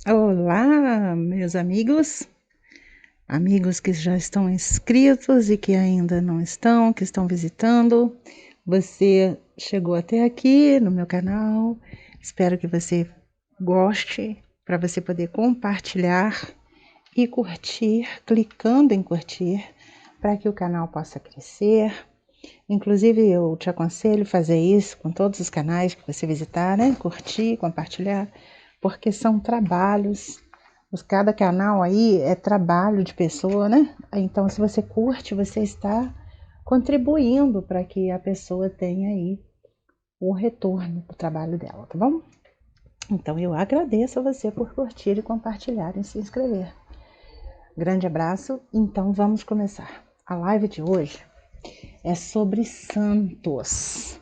Olá, meus amigos que já estão inscritos e que ainda não estão, que estão visitando. Você chegou até aqui no meu canal. Espero que você goste, para você poder compartilhar e curtir, clicando em curtir, para que o canal possa crescer. Inclusive, eu te aconselho fazer isso com todos os canais que você visitar, né? Curtir, compartilhar, porque são trabalhos. Cada canal aí é trabalho de pessoa, né? Então, se você curte, você está contribuindo para que a pessoa tenha aí o retorno do trabalho dela, tá bom? Então, eu agradeço a você por curtir e compartilhar e se inscrever. Grande abraço. Então, vamos começar. A live de hoje é sobre santos.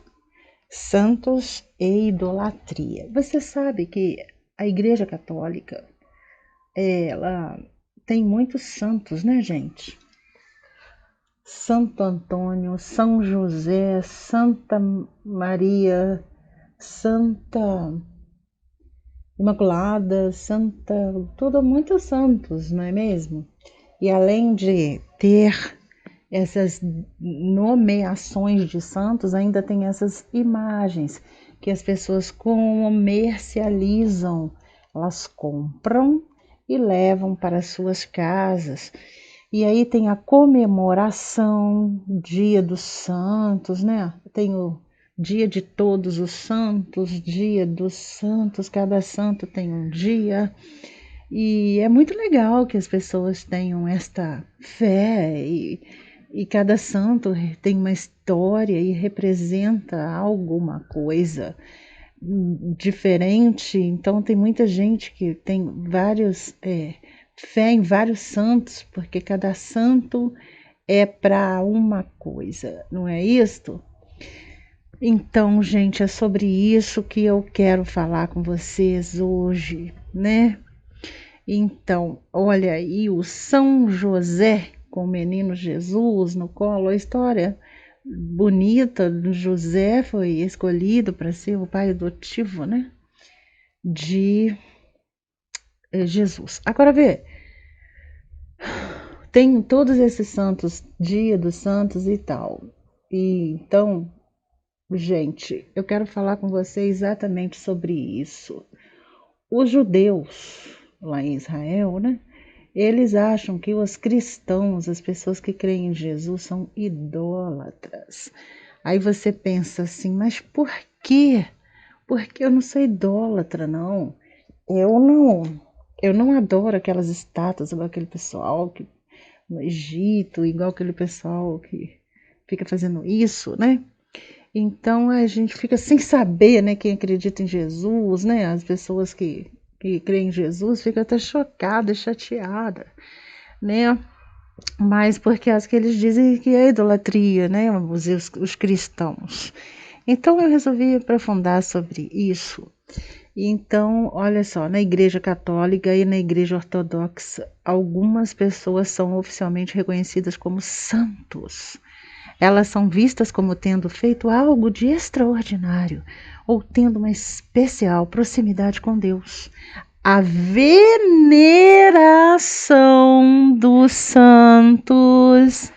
Santos e idolatria. Você sabe que a Igreja Católica, ela tem muitos santos, né, gente? Santo Antônio, São José, Santa Maria, Santa Imaculada, Santa, tudo muitos santos, não é mesmo? E além de ter essas nomeações de santos, ainda tem essas imagens que as pessoas comercializam, elas compram e levam para suas casas. E aí tem a comemoração, Dia dos Santos, né? Tem o Dia de Todos os Santos, Dia dos Santos, cada santo tem um dia. E é muito legal que as pessoas tenham esta fé e cada santo tem uma história e representa alguma coisa diferente. Então tem muita gente que tem vários fé em vários santos, porque cada santo é para uma coisa, não é isto? Então, gente, é sobre isso que eu quero falar com vocês hoje, né? Então, olha aí o São José com o menino Jesus no colo, a história bonita do José foi escolhido para ser o pai adotivo, né, de Jesus. Agora vê, tem todos esses santos, dia dos santos e tal. E então, gente, eu quero falar com você exatamente sobre isso. Os judeus lá em Israel, né? Eles acham que os cristãos, as pessoas que creem em Jesus, são idólatras. Aí você pensa assim, mas por quê? Porque eu não sou idólatra, não. Eu não, eu não adoro aquelas estátuas igual aquele pessoal que no Egito, igual aquele pessoal que fica fazendo isso, né? Então a gente fica sem saber, né, quem acredita em Jesus, né? As pessoas que creem em Jesus ficam até chocadas, chateadas, né? Mas porque acho que eles dizem que é idolatria, né? Os cristãos. Então eu resolvi aprofundar sobre isso. Então, olha só, na Igreja Católica e na Igreja Ortodoxa, algumas pessoas são oficialmente reconhecidas como santos. Elas são vistas como tendo feito algo de extraordinário ou tendo uma especial proximidade com Deus. A veneração dos santos,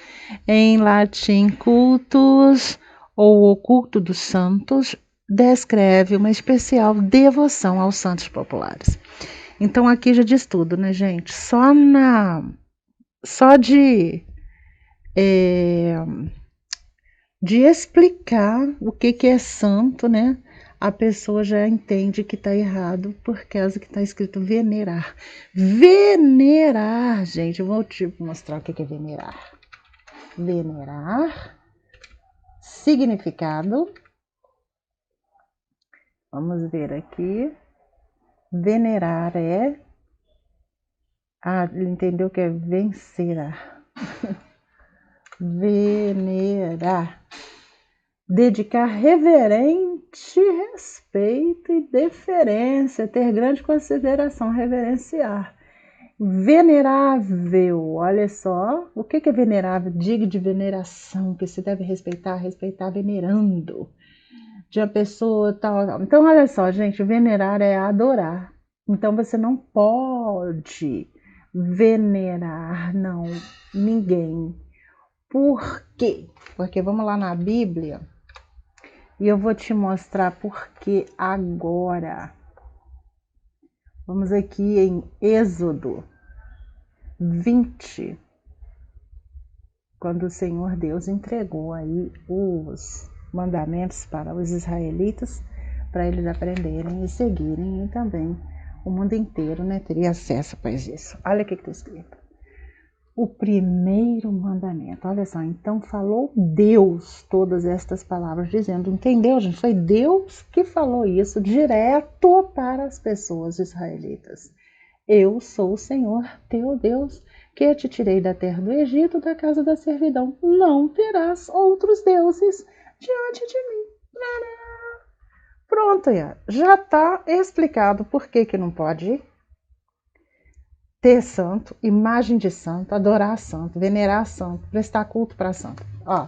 em latim cultus ou o culto dos santos, descreve uma especial devoção aos santos populares. Então aqui já diz tudo, né, gente? Só é, de explicar o que é santo, né? A pessoa já entende que está errado por causa que está escrito venerar. Venerar, gente, eu vou te mostrar o que é venerar. Venerar, significado. Vamos ver aqui. Venerar é. Ah, ele entendeu que é vencerar. Venerar. Dedicar reverente respeito e deferência, ter grande consideração, reverenciar. Venerável, olha só, o que é venerável? Diga de veneração, que se deve respeitar venerando, de uma pessoa tal. Então, olha só, gente, venerar é adorar, Então você não pode venerar, não, ninguém. Por quê? Porque vamos lá na Bíblia e eu vou te mostrar por que agora. Vamos aqui em Êxodo 20, quando o Senhor Deus entregou aí os mandamentos para os israelitas, para eles aprenderem e seguirem, e também o mundo inteiro, né, teria acesso a isso. Olha o que está escrito. O primeiro mandamento, olha só, então falou Deus todas estas palavras, dizendo, entendeu, gente? Foi Deus que falou isso direto para as pessoas israelitas. Eu sou o Senhor teu Deus, que te tirei da terra do Egito, da casa da servidão. Não terás outros deuses diante de mim. Pronto, já está explicado por que não pode ter santo, imagem de santo, adorar santo, venerar santo, prestar culto para santo. Ó,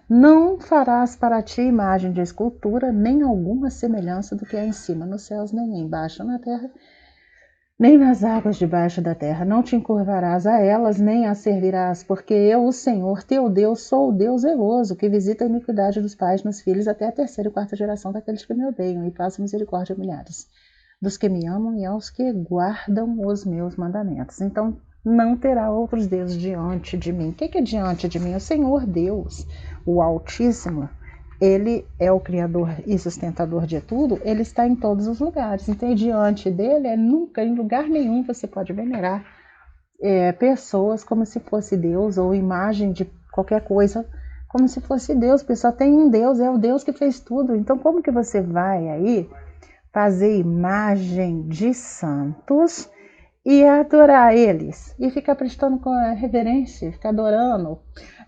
não farás para ti imagem de escultura, nem alguma semelhança do que há em cima nos céus, nem embaixo na terra, nem nas águas debaixo da terra. Não te encurvarás a elas, nem as servirás, porque eu, o Senhor, teu Deus, sou o Deus zeloso, que visita a iniquidade dos pais nos filhos até a terceira e quarta geração daqueles que me odeiam, e faço misericórdia a milhares dos que me amam e aos que guardam os meus mandamentos. Então, não terá outros deuses diante de mim. O que é diante de mim? O Senhor Deus, o Altíssimo. Ele é o Criador e sustentador de tudo, ele está em todos os lugares. Então, diante dele, nunca, em lugar nenhum, você pode venerar pessoas como se fosse Deus, ou imagem de qualquer coisa, como se fosse Deus, porque só tem um Deus, é o Deus que fez tudo. Então, como que você vai aí fazer imagem de santos e adorar eles, e ficar prestando reverência, ficar adorando?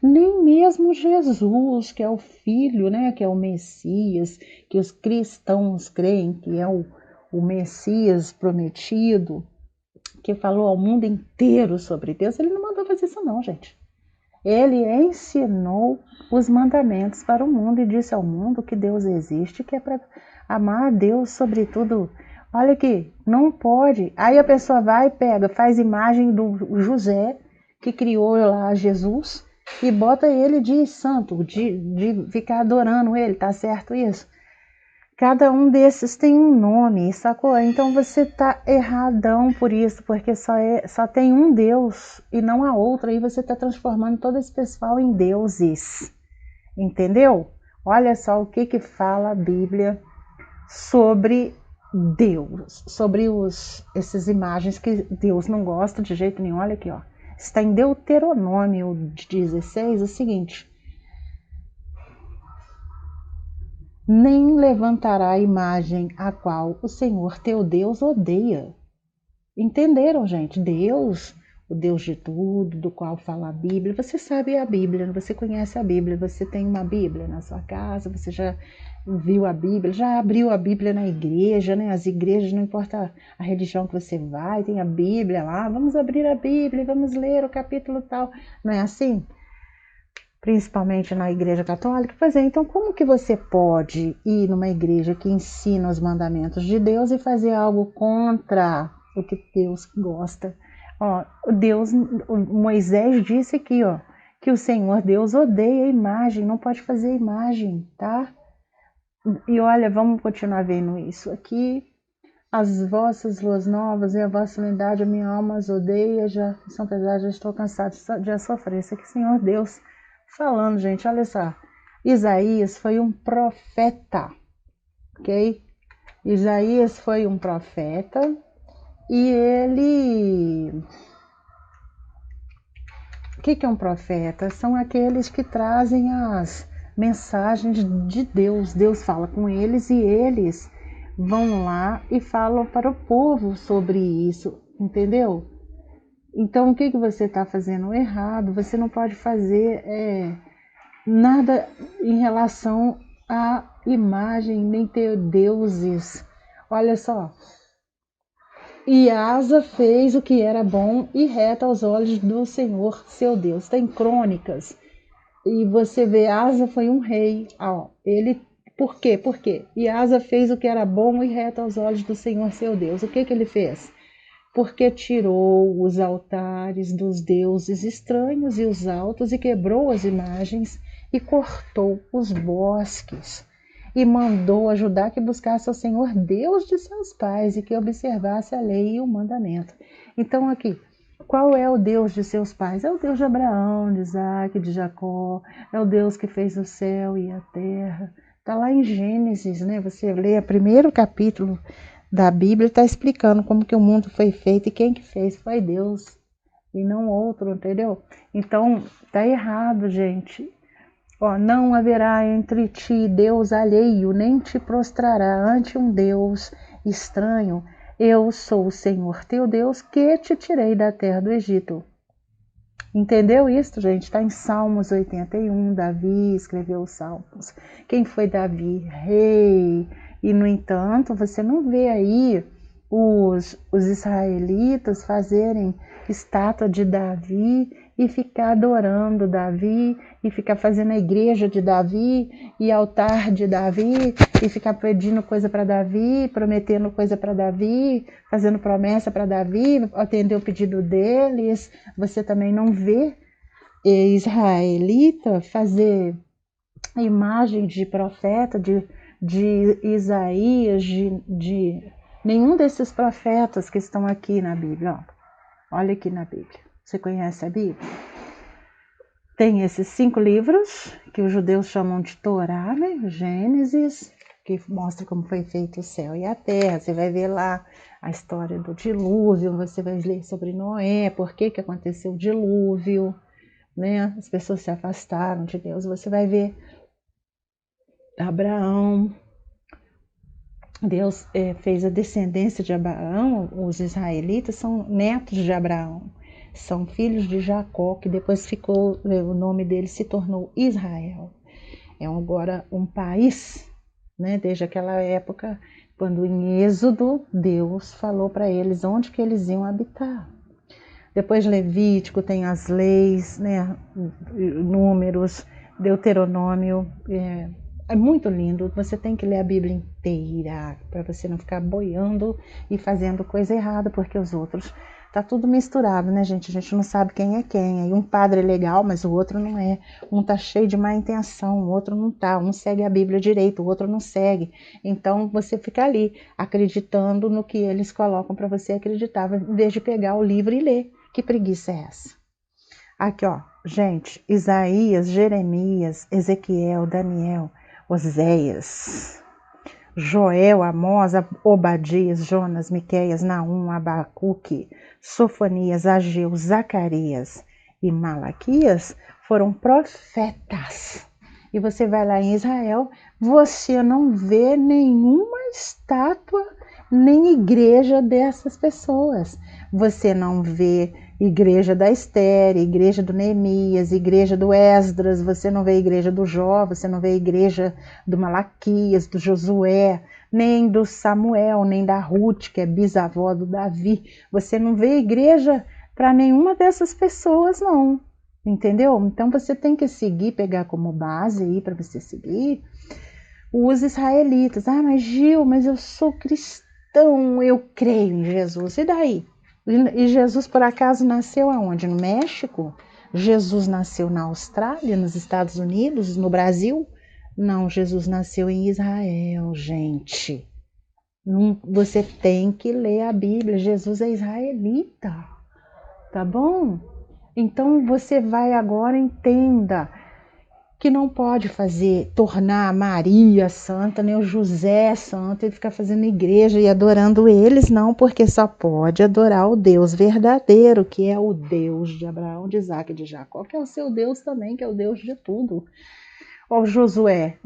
Nem mesmo Jesus, que é o Filho, né, que é o Messias, que os cristãos creem que é o Messias prometido, que falou ao mundo inteiro sobre Deus, ele não mandou fazer isso não, gente. Ele ensinou os mandamentos para o mundo e disse ao mundo que Deus existe, que é para amar a Deus sobre tudo. Olha aqui, não pode. Aí a pessoa vai e pega, faz imagem do José, que criou lá Jesus, e bota ele de santo, de ficar adorando ele, tá certo isso? Cada um desses tem um nome, sacou? Então você tá erradão por isso, porque só tem um Deus e não a outra, aí você tá transformando todo esse pessoal em deuses, entendeu? Olha só o que fala a Bíblia sobre Deus, sobre essas imagens que Deus não gosta de jeito nenhum. Olha aqui, ó. Está em Deuteronômio 16 o seguinte: nem levantará a imagem a qual o Senhor teu Deus odeia. Entenderam, gente? Deus, o Deus de tudo, do qual fala a Bíblia. Você sabe a Bíblia, você conhece a Bíblia, você tem uma Bíblia na sua casa, você já viu a Bíblia, já abriu a Bíblia na igreja, né? As igrejas, não importa a religião que você vai, tem a Bíblia lá, vamos abrir a Bíblia, vamos ler o capítulo tal. Não é assim? Principalmente na igreja católica. Pois é, então como que você pode ir numa igreja que ensina os mandamentos de Deus e fazer algo contra o que Deus gosta? Ó, o Moisés disse aqui, ó, que o Senhor Deus odeia a imagem, não pode fazer imagem, tá? E olha, vamos continuar vendo isso aqui. As vossas luas novas e a vossa unidade, a minha alma as odeia, já são pesadas, já estou cansado de sofrer. Isso aqui, Senhor Deus falando, gente, olha só. Isaías foi um profeta, ok? Isaías foi um profeta e ele... O que é um profeta? São aqueles que trazem as mensagens de Deus. Deus fala com eles e eles vão lá e falam para o povo sobre isso, entendeu? Então, o que você está fazendo errado? Você não pode fazer nada em relação à imagem, nem ter deuses. Olha só. E Asa fez o que era bom e reto aos olhos do Senhor, seu Deus. Tem crônicas. E você vê, Asa foi um rei. Ó, ele Por quê? Por quê? E Asa fez o que era bom e reto aos olhos do Senhor seu Deus. O que ele fez? Porque tirou os altares dos deuses estranhos e os altos e quebrou as imagens e cortou os bosques e mandou a Judá que buscasse ao Senhor Deus de seus pais e que observasse a lei e o mandamento. Então aqui, qual é o Deus de seus pais? É o Deus de Abraão, de Isaac, de Jacó, é o Deus que fez o céu e a terra. Está lá em Gênesis, né? Você lê o primeiro capítulo da Bíblia, está explicando como que o mundo foi feito e quem que fez foi Deus e não outro, entendeu? Então, tá errado, gente. Ó, não haverá entre ti Deus alheio, nem te prostrará ante um Deus estranho. Eu sou o Senhor teu Deus, que te tirei da terra do Egito. Entendeu isso, gente? Está em Salmos 81, Davi escreveu os Salmos. Quem foi Davi? Rei. E, no entanto, você não vê aí os israelitas fazerem estátua de Davi e ficar adorando Davi, e ficar fazendo a igreja de Davi, e altar de Davi, e ficar pedindo coisa para Davi, prometendo coisa para Davi, fazendo promessa para Davi, atender o pedido deles. Você também não vê israelita fazer imagem de profeta, de Isaías, de nenhum desses profetas que estão aqui na Bíblia. Ó. Olha aqui na Bíblia. Você conhece a Bíblia? Tem esses 5 livros que os judeus chamam de Torá, né? Gênesis, que mostra como foi feito o céu e a terra. Você vai ver lá a história do dilúvio, você vai ler sobre Noé, por que aconteceu o dilúvio, né? As pessoas se afastaram de Deus. Você vai ver Abraão. Deus fez a descendência de Abraão, os israelitas são netos de Abraão, são filhos de Jacó, que depois ficou, o nome dele se tornou Israel. É agora um país, né, desde aquela época, quando em Êxodo, Deus falou para eles onde que eles iam habitar. Depois Levítico tem as leis, né, Números, Deuteronômio, é muito lindo. Você tem que ler a Bíblia inteira para você não ficar boiando e fazendo coisa errada, porque os outros tá tudo misturado, né, gente? A gente não sabe quem é quem. Aí um padre é legal, mas o outro não é. Um tá cheio de má intenção, o outro não tá. Um segue a Bíblia direito, o outro não segue. Então você fica ali acreditando no que eles colocam para você acreditar, em vez de pegar o livro e ler. Que preguiça é essa? Aqui, ó, gente, Isaías, Jeremias, Ezequiel, Daniel, Oséias, Joel, Amós, Obadias, Jonas, Miqueias, Naum, Abacuque, Sofonias, Ageu, Zacarias e Malaquias foram profetas. E você vai lá em Israel, você não vê nenhuma estátua nem igreja dessas pessoas. Você não vê igreja da Esther, igreja do Neemias, igreja do Esdras, você não vê igreja do Jó, você não vê igreja do Malaquias, do Josué, nem do Samuel, nem da Ruth, que é bisavó do Davi. Você não vê igreja para nenhuma dessas pessoas, não. Entendeu? Então você tem que seguir, pegar como base aí para você seguir os israelitas. Ah, mas Gil, mas eu sou cristão, eu creio em Jesus. E daí? E Jesus, por acaso, nasceu aonde? No México? Jesus nasceu na Austrália, nos Estados Unidos, no Brasil? Não, Jesus nasceu em Israel, gente. Você tem que ler a Bíblia. Jesus é israelita, tá bom? Então você vai agora, entenda que não pode tornar a Maria santa, nem o José santo e ficar fazendo igreja e adorando eles, não, porque só pode adorar o Deus verdadeiro, que é o Deus de Abraão, de Isaac e de Jacó, que é o seu Deus também, que é o Deus de tudo. Ó, o Josué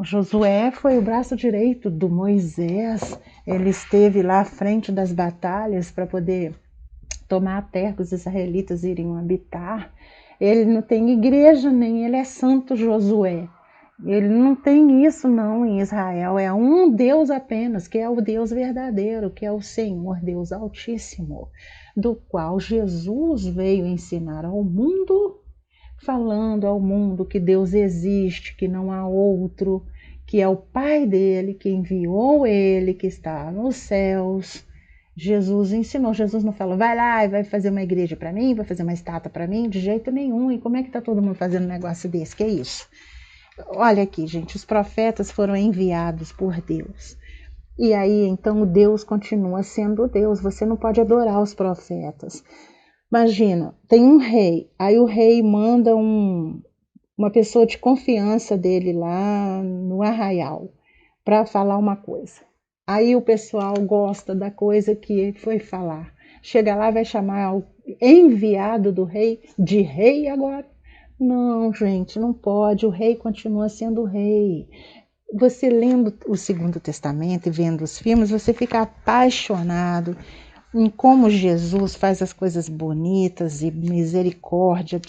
foi o braço direito do Moisés, ele esteve lá à frente das batalhas para poder tomar a terra que os israelitas iriam habitar. Ele não tem igreja, nem ele é santo Josué. Ele não tem isso não em Israel. É um Deus apenas, que é o Deus verdadeiro, que é o Senhor Deus Altíssimo, do qual Jesus veio ensinar ao mundo, falando ao mundo que Deus existe, que não há outro, que é o Pai dele, que enviou ele, que está nos céus. Jesus ensinou, Jesus não falou, vai lá e vai fazer uma igreja para mim, vai fazer uma estátua para mim, de jeito nenhum. E como é que está todo mundo fazendo um negócio desse? Que é isso? Olha aqui, gente, os profetas foram enviados por Deus. E aí, então, Deus continua sendo Deus. Você não pode adorar os profetas. Imagina, tem um rei, aí o rei manda uma pessoa de confiança dele lá no arraial para falar uma coisa. Aí o pessoal gosta da coisa que ele foi falar. Chega lá, vai chamar o enviado do rei de rei agora. Não, gente, não pode. O rei continua sendo rei. Você lendo o Segundo Testamento e vendo os filmes, você fica apaixonado em como Jesus faz as coisas bonitas e misericórdia,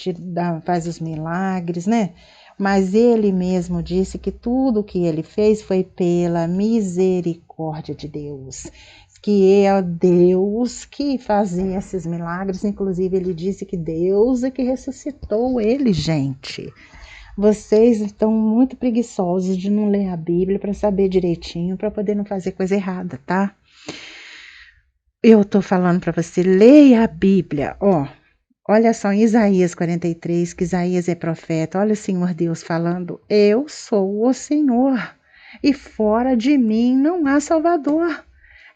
faz os milagres, né? Mas ele mesmo disse que tudo o que ele fez foi pela misericórdia de Deus, que é Deus que fazia esses milagres. Inclusive, ele disse que Deus é que ressuscitou ele, gente. Vocês estão muito preguiçosos de não ler a Bíblia para saber direitinho, para poder não fazer coisa errada, tá? Eu tô falando para você, leia a Bíblia, ó. Olha só em Isaías 43, que Isaías é profeta. Olha o Senhor Deus falando, eu sou o Senhor e fora de mim não há Salvador.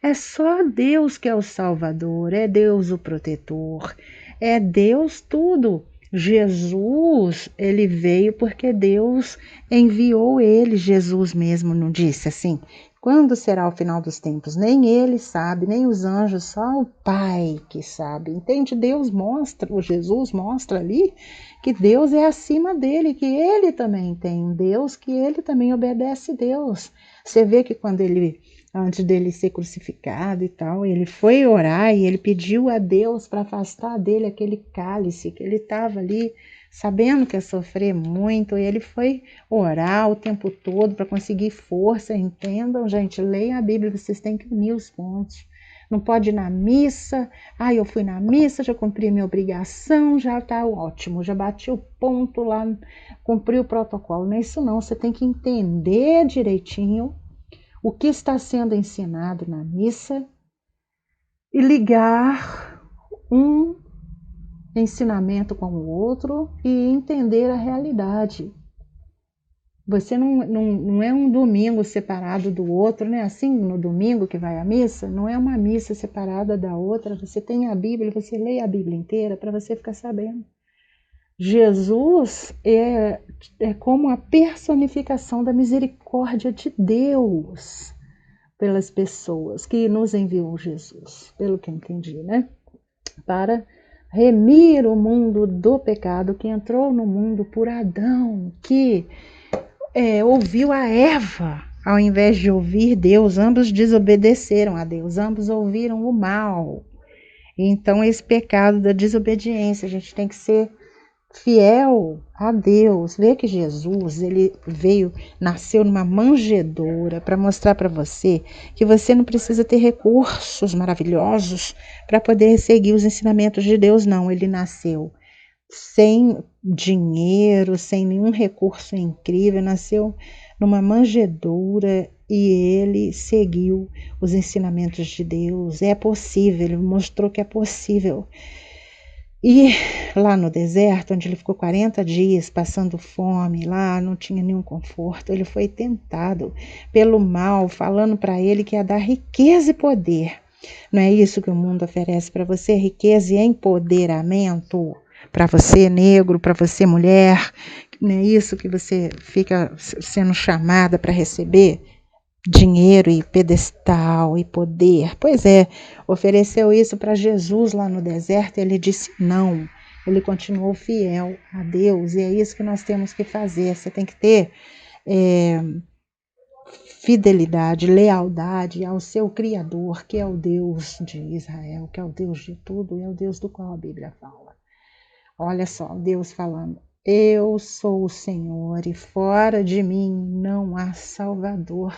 É só Deus que é o Salvador, é Deus o protetor, é Deus tudo. Jesus, ele veio porque Deus enviou ele. Jesus mesmo não disse assim, quando será o final dos tempos? Nem ele sabe, nem os anjos, só o Pai que sabe. Entende? Deus mostra, o Jesus mostra ali que Deus é acima dele, que ele também tem um Deus, que ele também obedece a Deus. Você vê que quando ele, antes dele ser crucificado e tal, ele foi orar e ele pediu a Deus para afastar dele aquele cálice que ele estava ali, sabendo que ia sofrer muito, e ele foi orar o tempo todo para conseguir força. Entendam, gente, leiam a Bíblia, vocês têm que unir os pontos. Não pode ir na missa, eu fui na missa, já cumpri minha obrigação, já está ótimo, já bati o ponto lá, cumpri o protocolo. Não é isso não, você tem que entender direitinho o que está sendo ensinado na missa e ligar um ensinamento com o outro e entender a realidade. Você não é um domingo separado do outro, né? Assim, no domingo que vai à missa, não é uma missa separada da outra. Você tem a Bíblia, você lê a Bíblia inteira para você ficar sabendo. Jesus é como a personificação da misericórdia de Deus pelas pessoas que nos enviou Jesus, pelo que eu entendi, né? Para remir o mundo do pecado que entrou no mundo por Adão, que ouviu a Eva, ao invés de ouvir Deus. Ambos desobedeceram a Deus, ambos ouviram o mal. Então, esse pecado da desobediência, a gente tem que ser fiel a Deus. Vê que Jesus, ele nasceu numa manjedoura para mostrar para você que você não precisa ter recursos maravilhosos para poder seguir os ensinamentos de Deus, não. Ele nasceu sem dinheiro, sem nenhum recurso incrível, nasceu numa manjedoura e ele seguiu os ensinamentos de Deus. É possível, ele mostrou que é possível. E lá no deserto, onde ele ficou 40 dias passando fome, lá não tinha nenhum conforto, ele foi tentado pelo mal, falando para ele que ia dar riqueza e poder. Não é isso que o mundo oferece para você? Riqueza e empoderamento para você negro, para você mulher? Não é isso que você fica sendo chamada para receber? Dinheiro e pedestal e poder. Pois é, ofereceu isso para Jesus lá no deserto e ele disse não. Ele continuou fiel a Deus e é isso que nós temos que fazer. Você tem que ter fidelidade, lealdade ao seu Criador, que é o Deus de Israel, que é o Deus de tudo e é o Deus do qual a Bíblia fala. Olha só, Deus falando, eu sou o Senhor e fora de mim não há Salvador.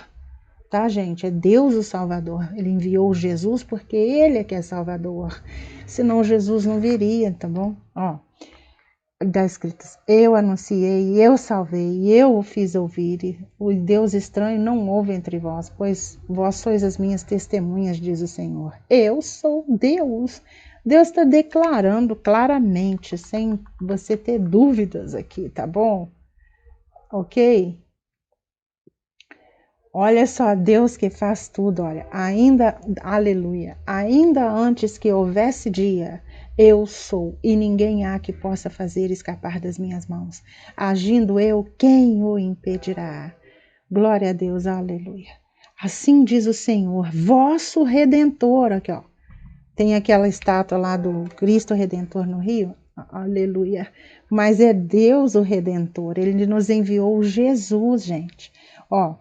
Tá, gente? É Deus o Salvador. Ele enviou Jesus porque ele é que é Salvador. Senão Jesus não viria, tá bom? Ó, das escritas, eu anunciei, eu salvei, eu o fiz ouvir, o Deus estranho não houve entre vós, pois vós sois as minhas testemunhas, diz o Senhor. Eu sou Deus. Deus está declarando claramente, sem você ter dúvidas aqui, tá bom? Ok? Olha só, Deus que faz tudo, olha, ainda, aleluia, ainda antes que houvesse dia, eu sou, e ninguém há que possa fazer escapar das minhas mãos. Agindo eu, quem o impedirá? Glória a Deus, aleluia. Assim diz o Senhor, vosso Redentor, aqui ó, tem aquela estátua lá do Cristo Redentor no Rio, aleluia, mas é Deus o Redentor, ele nos enviou Jesus, gente, ó.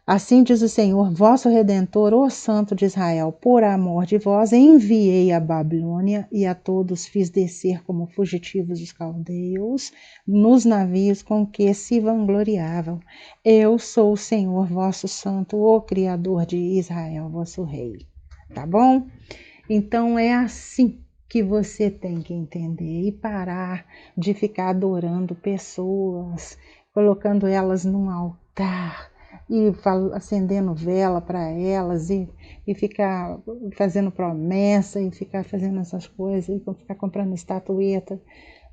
Assim diz o Senhor, vosso Redentor, o Santo de Israel, por amor de vós, enviei a Babilônia e a todos fiz descer como fugitivos os caldeus nos navios com que se vangloriavam. Eu sou o Senhor, vosso Santo, o Criador de Israel, vosso Rei. Tá bom? Então é assim que você tem que entender e parar de ficar adorando pessoas, colocando elas num altar e acendendo vela para elas e ficar fazendo promessa e ficar fazendo essas coisas e ficar comprando estatueta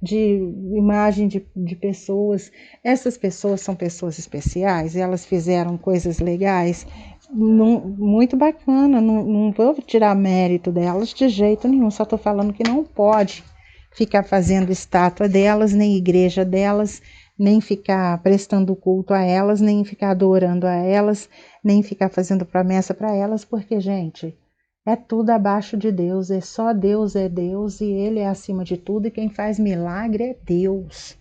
de imagem de pessoas. Essas pessoas são pessoas especiais, elas fizeram coisas legais, muito bacana, não vou tirar mérito delas de jeito nenhum, só estou falando que não pode ficar fazendo estátua delas, nem igreja delas, nem ficar prestando culto a elas, nem ficar adorando a elas, nem ficar fazendo promessa para elas, porque, gente, é tudo abaixo de Deus, Deus é Deus e Ele é acima de tudo, e quem faz milagre é Deus.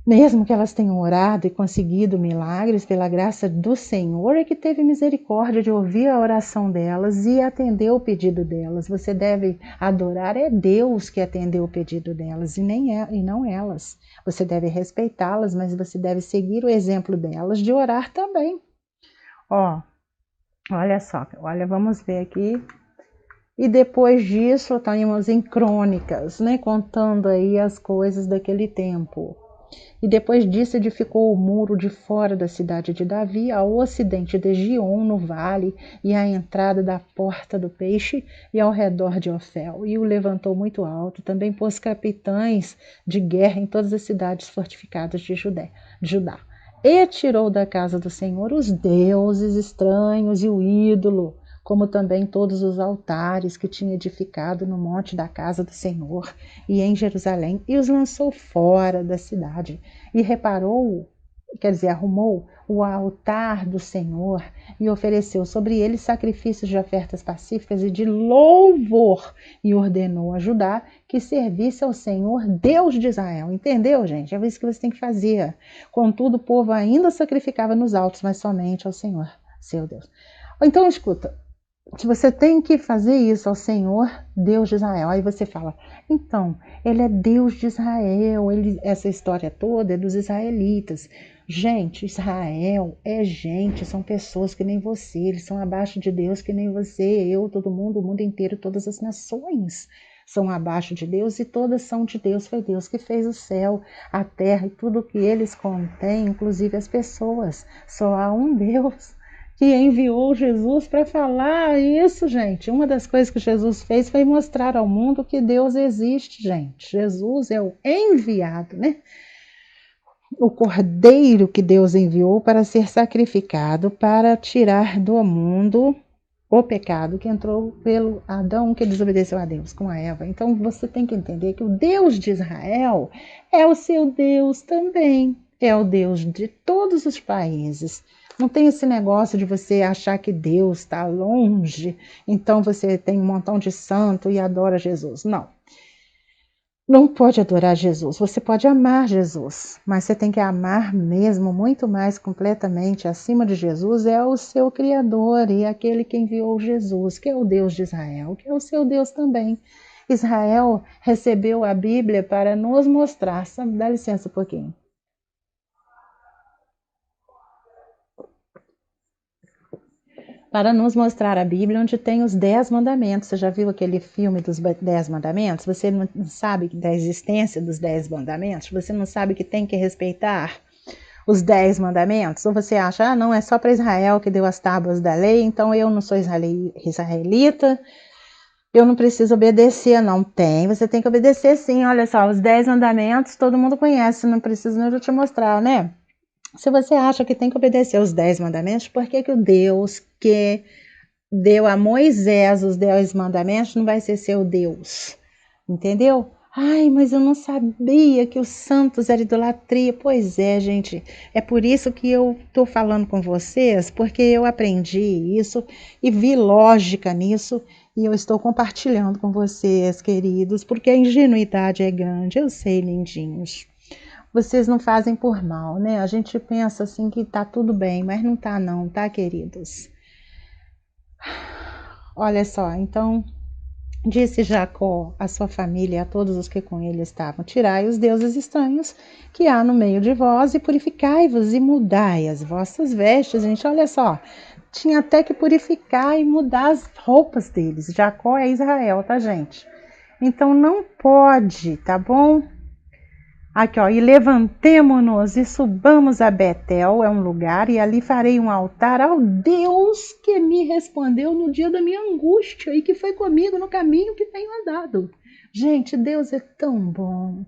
Mesmo que elas tenham orado e conseguido milagres pela graça do Senhor, é que teve misericórdia de ouvir a oração delas e atender o pedido delas. Você deve adorar é Deus que atendeu o pedido delas e não elas. Você deve respeitá-las, mas você deve seguir o exemplo delas de orar também. Ó, olha só, olha, vamos ver aqui. E depois disso, estamos em Crônicas, né, contando aí as coisas daquele tempo. E depois disso edificou o muro de fora da cidade de Davi, ao ocidente de Gion, no vale, e à entrada da porta do peixe, e ao redor de Ofel. E o levantou muito alto, também pôs capitães de guerra em todas as cidades fortificadas de Judá. E tirou da casa do Senhor os deuses estranhos e o ídolo, como também todos os altares que tinha edificado no monte da casa do Senhor e em Jerusalém, e os lançou fora da cidade. E arrumou o altar do Senhor e ofereceu sobre ele sacrifícios de ofertas pacíficas e de louvor, e ordenou a Judá que servisse ao Senhor, Deus de Israel. Entendeu, gente? É isso que você tem que fazer. Contudo, o povo ainda sacrificava nos altos, mas somente ao Senhor, seu Deus. Então, escuta, se você tem que fazer isso ao Senhor, Deus de Israel, aí você fala, então, ele é Deus de Israel, essa história toda é dos israelitas. Gente, Israel é gente, são pessoas que nem você, eles são abaixo de Deus que nem você, eu, todo mundo, o mundo inteiro, todas as nações são abaixo de Deus e todas são de Deus. Foi Deus que fez o céu, a terra e tudo o que eles contêm, inclusive as pessoas. Só há um Deus que enviou Jesus para falar isso, gente. Uma das coisas que Jesus fez foi mostrar ao mundo que Deus existe, gente. Jesus é o enviado, né? O cordeiro que Deus enviou para ser sacrificado, para tirar do mundo o pecado que entrou pelo Adão, que desobedeceu a Deus, com a Eva. Então você tem que entender que o Deus de Israel é o seu Deus também. É o Deus de todos os países. Não tem esse negócio de você achar que Deus está longe, então você tem um montão de santo e adora Jesus. Não. Não pode adorar Jesus. Você pode amar Jesus, mas você tem que amar mesmo, muito mais completamente acima de Jesus, é o seu Criador e aquele que enviou Jesus, que é o Deus de Israel, que é o seu Deus também. Israel recebeu a Bíblia para nos mostrar. Dá licença um pouquinho. para nos mostrar a Bíblia, onde tem os 10 mandamentos. Você já viu aquele filme dos 10 mandamentos? Você não sabe da existência dos 10 mandamentos? Você não sabe que tem que respeitar os 10 mandamentos? Ou você acha, não, é só para Israel que deu as tábuas da lei, então eu não sou israelita, eu não preciso obedecer. Não tem, você tem que obedecer sim. Olha só, os 10 mandamentos todo mundo conhece, não preciso nem eu te mostrar, né? Se você acha que tem que obedecer os 10 mandamentos, por que o Deus que deu a Moisés os 10 mandamentos não vai ser seu Deus? Entendeu? Ai, mas eu não sabia que os santos era idolatria. Pois é, gente, é por isso que eu estou falando com vocês, porque eu aprendi isso e vi lógica nisso e eu estou compartilhando com vocês, queridos, porque a ingenuidade é grande, eu sei, lindinhos. Vocês não fazem por mal, né? A gente pensa assim que tá tudo bem, mas não tá não, tá, queridos? Olha só, então disse Jacó à sua família e a todos os que com ele estavam: tirai os deuses estranhos que há no meio de vós e purificai-vos e mudai as vossas vestes. Gente, olha só, tinha até que purificar e mudar as roupas deles. Jacó é Israel, tá, gente? Então não pode, tá bom? Aqui, ó, e levantemo-nos e subamos a Betel, é um lugar, e ali farei um altar ao Deus que me respondeu no dia da minha angústia e que foi comigo no caminho que tenho andado. Gente, Deus é tão bom.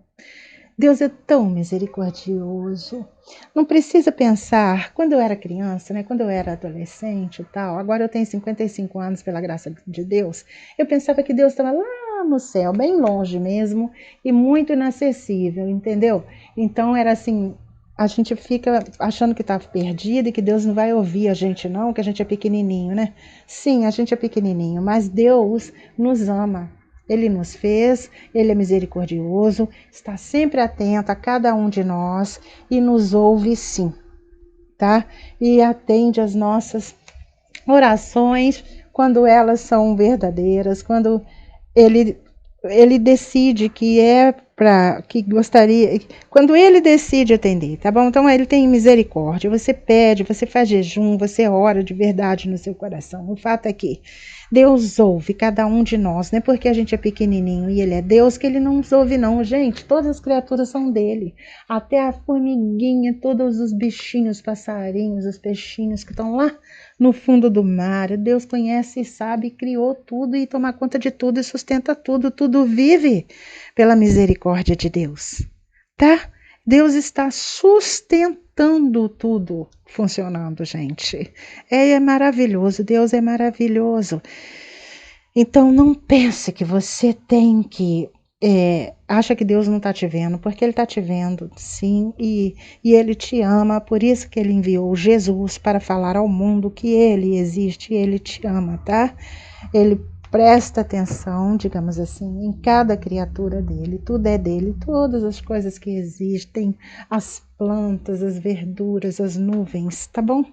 Deus é tão misericordioso. Não precisa pensar, quando eu era criança, né, quando eu era adolescente e tal, agora eu tenho 55 anos pela graça de Deus, eu pensava que Deus estava lá no céu, bem longe mesmo, e muito inacessível, entendeu? Então era assim, a gente fica achando que está perdido e que Deus não vai ouvir a gente não, que a gente é pequenininho, né? Sim, a gente é pequenininho, mas Deus nos ama. Ele nos fez, ele é misericordioso, está sempre atento a cada um de nós e nos ouve sim, tá? E atende às nossas orações quando elas são verdadeiras, quando ele decide que é para que gostaria, quando ele decide atender, tá bom? Então ele tem misericórdia, você pede, você faz jejum, você ora de verdade no seu coração. O fato é que Deus ouve cada um de nós, não é porque a gente é pequenininho e ele é Deus que ele não nos ouve não, gente. Todas as criaturas são dele, até a formiguinha, todos os bichinhos, passarinhos, os peixinhos que estão lá no fundo do mar. Deus conhece e sabe, criou tudo e toma conta de tudo e sustenta tudo, tudo vive pela misericórdia de Deus, tá? Deus está sustentando tudo funcionando, gente. É maravilhoso, Deus é maravilhoso. Então não pense que você tem que acha que Deus não está te vendo, porque Ele está te vendo, sim, e Ele te ama, por isso que Ele enviou Jesus para falar ao mundo que Ele existe e Ele te ama, tá? Ele presta atenção, digamos assim, em cada criatura dele, tudo é dele, todas as coisas que existem, as plantas, as verduras, as nuvens, tá bom?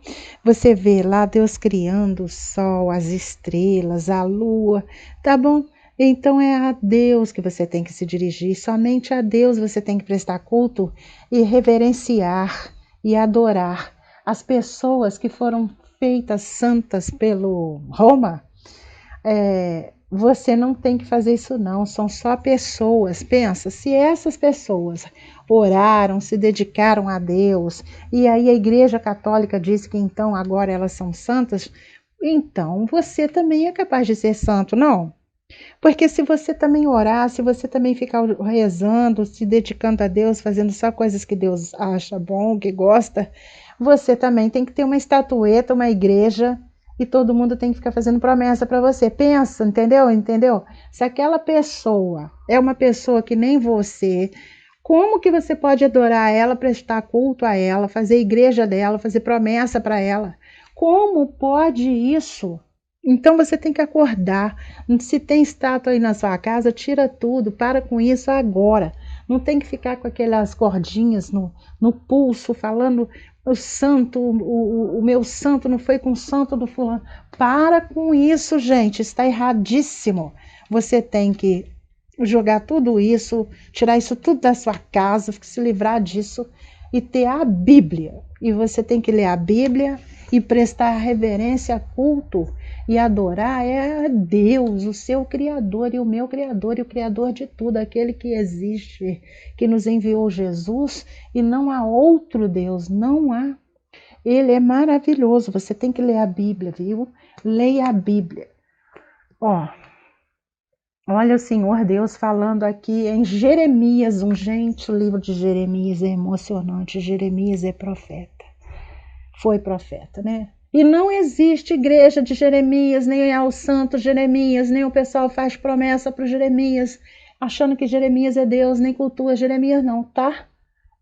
Você vê lá Deus criando o sol, as estrelas, a lua, tá bom? Então é a Deus que você tem que se dirigir, somente a Deus você tem que prestar culto e reverenciar e adorar. As pessoas que foram feitas santas pelo Roma, você não tem que fazer isso não, são só pessoas. Pensa, se essas pessoas oraram, se dedicaram a Deus, e aí a Igreja Católica disse que então agora elas são santas, então você também é capaz de ser santo, não? Porque se você também orar, se você também ficar rezando, se dedicando a Deus, fazendo só coisas que Deus acha bom, que gosta, você também tem que ter uma estatueta, uma igreja, e todo mundo tem que ficar fazendo promessa para você. Pensa, entendeu? Entendeu? Se aquela pessoa é uma pessoa que nem você, como que você pode adorar ela, prestar culto a ela, fazer igreja dela, fazer promessa para ela? Como pode isso? Então você tem que acordar. Se tem estátua aí na sua casa, tira tudo, para com isso agora. Não tem que ficar com aquelas cordinhas no pulso, falando o santo, o meu santo não foi com o santo do fulano. Para com isso, gente, está erradíssimo. Você tem que jogar tudo isso, tirar isso tudo da sua casa, se livrar disso e ter a Bíblia. E você tem que ler a Bíblia e prestar reverência, culto e adorar é a Deus, o seu Criador e o meu Criador e o Criador de tudo, aquele que existe, que nos enviou Jesus, e não há outro Deus, não há. Ele é maravilhoso, você tem que ler a Bíblia, viu? Leia a Bíblia. Ó, olha o Senhor Deus falando aqui em Jeremias, gente, o livro de Jeremias é emocionante, Jeremias é profeta. Foi profeta, né? E não existe igreja de Jeremias, nem ao santo Jeremias, nem o pessoal faz promessa para o Jeremias, achando que Jeremias é Deus, nem cultua Jeremias não, tá?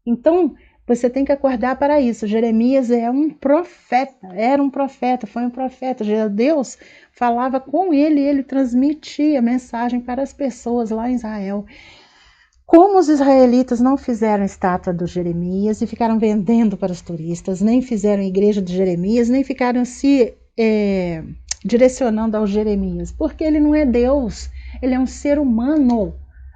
Então, você tem que acordar para isso. Jeremias é um profeta, era um profeta, foi um profeta. Deus falava com ele e ele transmitia mensagem para as pessoas lá em Israel. Como os israelitas não fizeram estátua do Jeremias e ficaram vendendo para os turistas, nem fizeram igreja de Jeremias, nem ficaram se direcionando ao Jeremias, porque ele não é Deus, ele é um ser humano.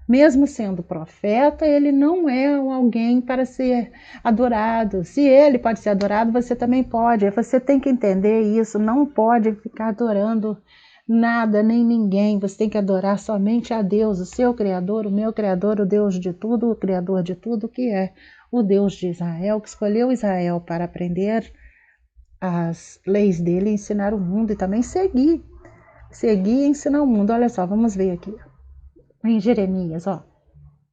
Mesmo sendo profeta, ele não é alguém para ser adorado. Se ele pode ser adorado, você também pode. Você tem que entender isso, não pode ficar adorando nada, nem ninguém. Você tem que adorar somente a Deus, o seu Criador, o meu Criador, o Deus de tudo, o Criador de tudo, que é o Deus de Israel, que escolheu Israel para aprender as leis dele e ensinar o mundo e também seguir e ensinar o mundo. Olha só, vamos ver aqui. Em Jeremias, ó.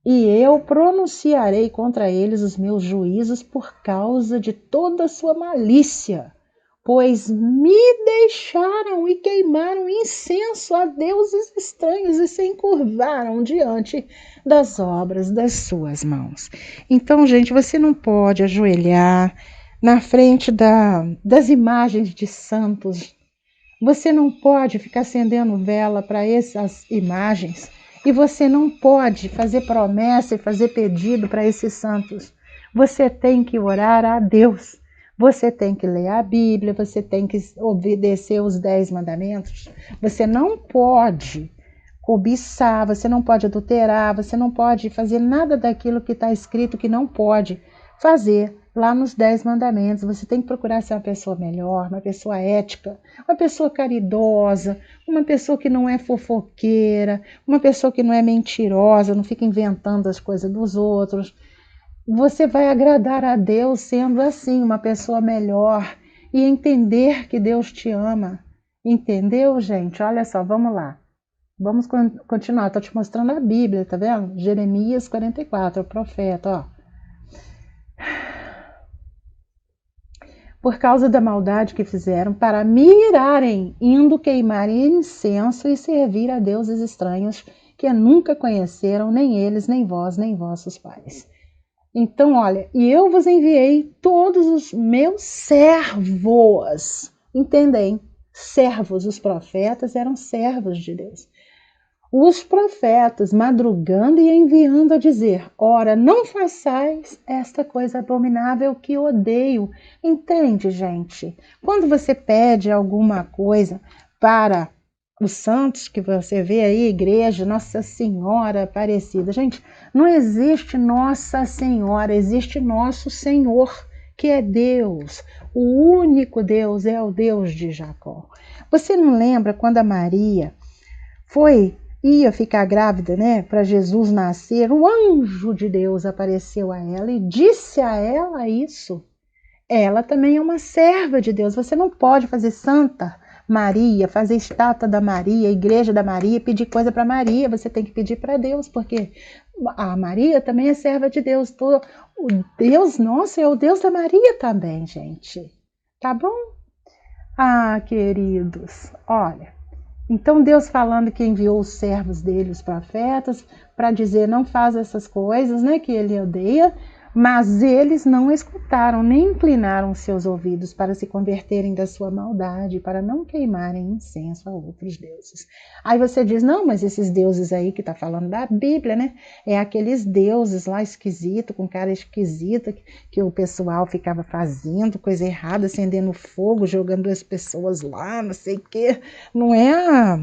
E eu pronunciarei contra eles os meus juízos por causa de toda a sua malícia, pois me deixaram e queimaram incenso a deuses estranhos e se encurvaram diante das obras das suas mãos. Então, gente, você não pode ajoelhar na frente das imagens de santos. Você não pode ficar acendendo vela para essas imagens. E você não pode fazer promessa e fazer pedido para esses santos. Você tem que orar a Deus. Você tem que ler a Bíblia, você tem que obedecer os 10 mandamentos. Você não pode cobiçar, você não pode adulterar, você não pode fazer nada daquilo que está escrito que não pode fazer lá nos 10 mandamentos. Você tem que procurar ser uma pessoa melhor, uma pessoa ética, uma pessoa caridosa, uma pessoa que não é fofoqueira, uma pessoa que não é mentirosa, não fica inventando as coisas dos outros. Você vai agradar a Deus sendo assim, uma pessoa melhor e entender que Deus te ama. Entendeu, gente? Olha só, vamos lá. Vamos continuar. Estou te mostrando a Bíblia, tá vendo? Jeremias 44, o profeta, ó. Por causa da maldade que fizeram, para me irarem, indo queimar incenso e servir a deuses estranhos que nunca conheceram, nem eles, nem vós, nem vossos pais. Então, olha, e eu vos enviei todos os meus servos. Entendem? Servos, os profetas eram servos de Deus. Os profetas madrugando e enviando a dizer: ora, não façais esta coisa abominável que odeio. Entende, gente? Quando você pede alguma coisa para os santos, que você vê aí, igreja, Nossa Senhora Aparecida. Gente, não existe Nossa Senhora, existe nosso Senhor, que é Deus. O único Deus é o Deus de Jacó. Você não lembra quando a Maria ia ficar grávida, né, para Jesus nascer? O anjo de Deus apareceu a ela e disse a ela isso. Ela também é uma serva de Deus. Você não pode fazer Santa Maria, fazer estátua da Maria, igreja da Maria, pedir coisa para Maria. Você tem que pedir para Deus, porque a Maria também é serva de Deus. O Deus nosso é o Deus da Maria também, gente. Tá bom? Ah, queridos, olha. Então Deus falando que enviou os servos dele, os profetas, para dizer: não faz essas coisas, né, que ele odeia. Mas eles não escutaram, nem inclinaram seus ouvidos para se converterem da sua maldade, para não queimarem incenso a outros deuses. Aí você diz: não, mas esses deuses aí que está falando da Bíblia, né? É aqueles deuses lá esquisito, com cara esquisita, que o pessoal ficava fazendo coisa errada, acendendo fogo, jogando as pessoas lá, não sei o quê. Não é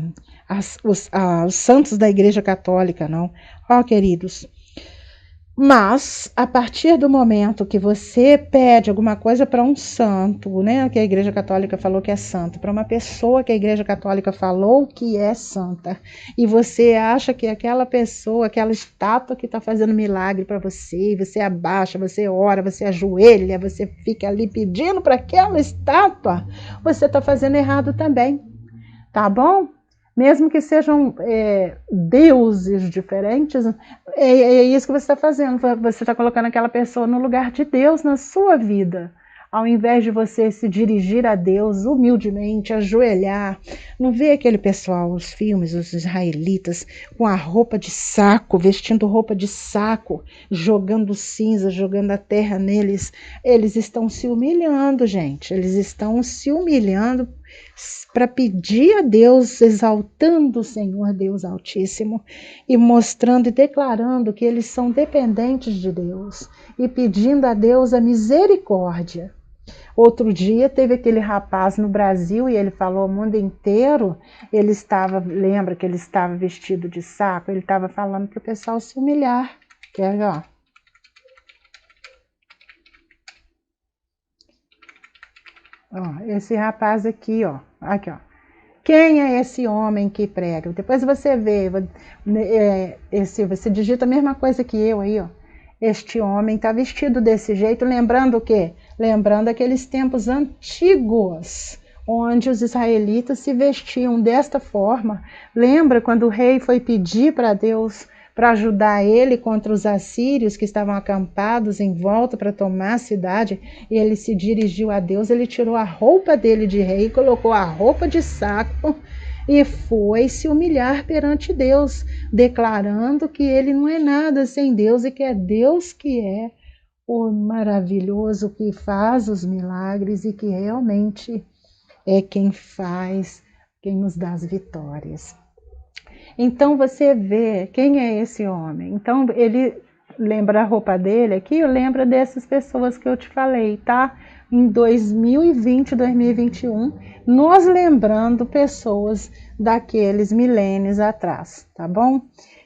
os santos da Igreja Católica, não. Ó, queridos, Mas, a partir do momento que você pede alguma coisa para um santo, né, que a Igreja Católica falou que é santo, para uma pessoa que a Igreja Católica falou que é santa, e você acha que aquela pessoa, aquela estátua que está fazendo milagre para você, você abaixa, você ora, você ajoelha, você fica ali pedindo para aquela estátua, você está fazendo errado também, tá bom? Mesmo que sejam deuses diferentes, é isso que você está fazendo. Você está colocando aquela pessoa no lugar de Deus na sua vida. Ao invés de você se dirigir a Deus humildemente, ajoelhar, não vê aquele pessoal, os filmes, os israelitas, com a roupa de saco, vestindo roupa de saco, jogando cinza, jogando a terra neles. Eles estão se humilhando, gente. Eles estão se humilhando para pedir a Deus, exaltando o Senhor Deus Altíssimo e mostrando e declarando que eles são dependentes de Deus e pedindo a Deus a misericórdia. Outro dia teve aquele rapaz no Brasil e ele falou ao mundo inteiro, ele estava, lembra que ele estava vestido de saco, ele estava falando para o pessoal se humilhar. Quer ver, ó? Ó, esse rapaz aqui, ó. Aqui, ó. Quem é esse homem que prega? Depois você vê, você digita a mesma coisa que eu aí, ó. Este homem está vestido desse jeito, lembrando o quê? Lembrando aqueles tempos antigos, onde os israelitas se vestiam desta forma. Lembra quando o rei foi pedir para Deus para ajudar ele contra os assírios que estavam acampados em volta para tomar a cidade, e ele se dirigiu a Deus, ele tirou a roupa dele de rei, colocou a roupa de saco e foi se humilhar perante Deus, declarando que ele não é nada sem Deus e que é Deus que é o maravilhoso que faz os milagres e que realmente é quem faz, quem nos dá as vitórias. Então você vê quem é esse homem. Então ele lembra a roupa dele aqui, lembra dessas pessoas que eu te falei, tá? Em 2020, 2021, nós lembrando pessoas daqueles milênios atrás, tá bom?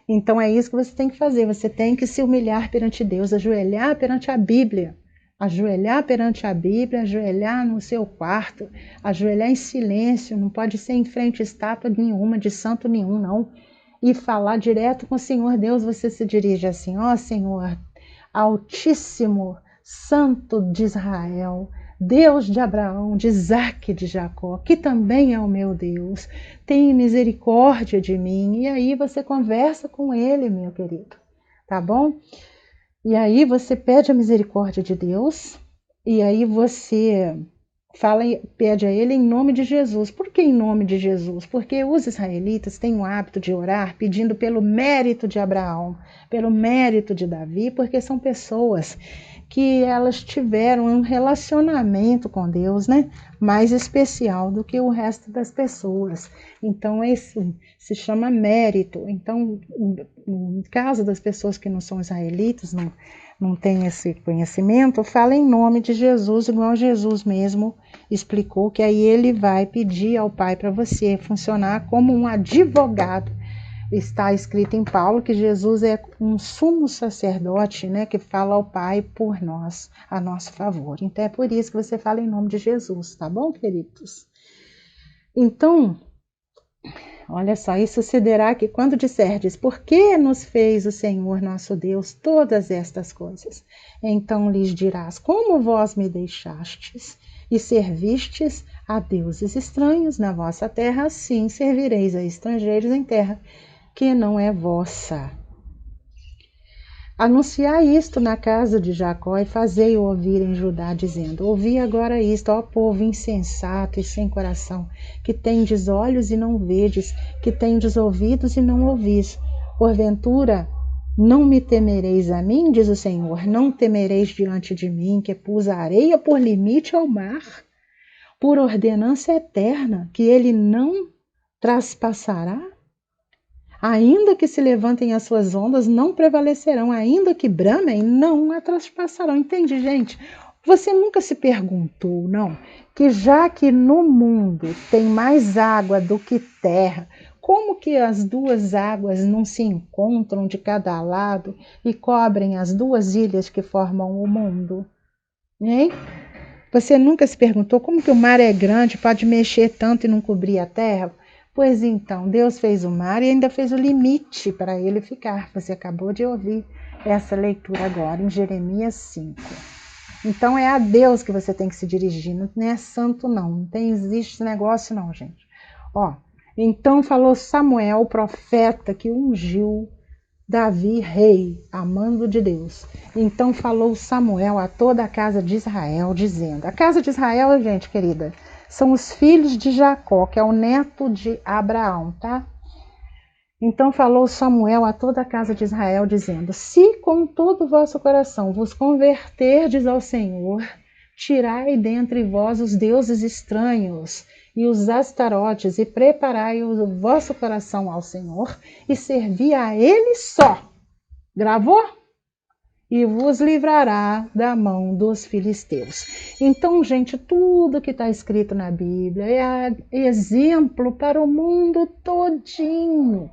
Então é isso que você tem que fazer, você tem que se humilhar perante Deus, ajoelhar perante a Bíblia, ajoelhar perante a Bíblia, ajoelhar no seu quarto, ajoelhar em silêncio, não pode ser em frente a estátua nenhuma, de santo nenhum, não. E falar direto com o Senhor Deus, você se dirige assim, ó Senhor, Altíssimo, Santo de Israel, Deus de Abraão, de Isaque e de Jacó, que também é o meu Deus, tem misericórdia de mim. E aí você conversa com ele, meu querido, tá bom? E aí você pede a misericórdia de Deus, e aí você pede a ele em nome de Jesus. Por que em nome de Jesus? Porque os israelitas têm o hábito de orar pedindo pelo mérito de Abraão, pelo mérito de Davi, porque são pessoas que elas tiveram um relacionamento com Deus, né? Mais especial do que o resto das pessoas. Então, isso se chama mérito. Então, no caso das pessoas que não são israelitas, não têm esse conhecimento, fala em nome de Jesus, igual Jesus mesmo explicou, que aí ele vai pedir ao Pai para você funcionar como um advogado. Está escrito em Paulo que Jesus é um sumo sacerdote, né, que fala ao Pai por nós, a nosso favor. Então é por isso que você fala em nome de Jesus, tá bom, queridos? Então, olha só, e sucederá que quando disserdes, por que nos fez o Senhor nosso Deus todas estas coisas? Então lhes dirás, como vós me deixastes e servistes a deuses estranhos na vossa terra, assim servireis a estrangeiros em terra que não é vossa. Anunciai isto na casa de Jacó e fazei-o ouvir em Judá, dizendo, ouvi agora isto, ó povo insensato e sem coração, que tendes olhos e não vedes, que tendes ouvidos e não ouvis. Porventura, não me temereis a mim, diz o Senhor, não temereis diante de mim, que pus a areia por limite ao mar, por ordenança eterna, que ele não traspassará? Ainda que se levantem as suas ondas, não prevalecerão. Ainda que bramem, não a traspassarão. Entende, gente? Você nunca se perguntou, não? Que já que no mundo tem mais água do que terra, como que as duas águas não se encontram de cada lado e cobrem as duas ilhas que formam o mundo? Hein? Você nunca se perguntou como que o mar é grande, pode mexer tanto e não cobrir a terra? Pois então, Deus fez o mar e ainda fez o limite para ele ficar. Você acabou de ouvir essa leitura agora, em Jeremias 5. Então é a Deus que você tem que se dirigir, não é santo não, existe esse negócio não, gente. Ó, então falou Samuel, o profeta que ungiu Davi, rei, amando de Deus. Então falou Samuel a toda a casa de Israel, dizendo... A casa de Israel, gente querida, são os filhos de Jacó, que é o neto de Abraão, tá? Então falou Samuel a toda a casa de Israel, dizendo: Se com todo o vosso coração vos converterdes ao Senhor, tirai dentre vós os deuses estranhos e os astarotes, e preparai o vosso coração ao Senhor, e servi a Ele só. Gravou? E vos livrará da mão dos filisteus. Então, gente, tudo que está escrito na Bíblia é exemplo para o mundo todinho.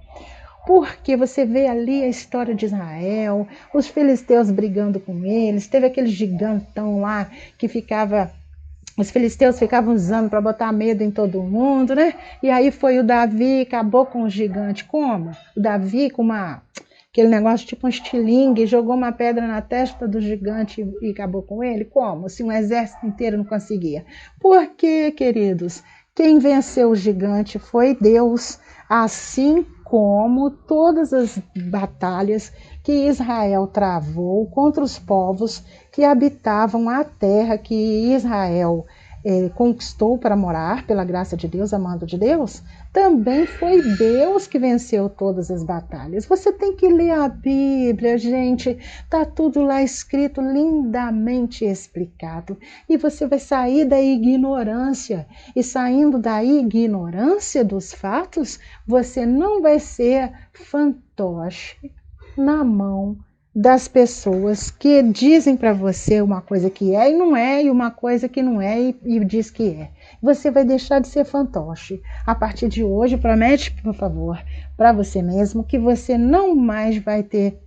Porque você vê ali a história de Israel, os filisteus brigando com eles, teve aquele gigantão lá que os filisteus ficavam usando para botar medo em todo mundo, né? E aí foi o Davi, acabou com o gigante. Como? O Davi com aquele negócio tipo um estilingue, jogou uma pedra na testa do gigante e acabou com ele? Como? Se um exército inteiro não conseguia. Porque, queridos, quem venceu o gigante foi Deus, assim como todas as batalhas que Israel travou contra os povos que habitavam a terra que Israel conquistou para morar, pela graça de Deus, amando de Deus, também foi Deus que venceu todas as batalhas. Você tem que ler a Bíblia, gente, tá tudo lá escrito, lindamente explicado, e você vai sair da ignorância, e saindo da ignorância dos fatos, você não vai ser fantoche na mão das pessoas que dizem para você uma coisa que é e não é, e uma coisa que não é e diz que é. Você vai deixar de ser fantoche. A partir de hoje, promete, por favor, para você mesmo, que você não mais vai ter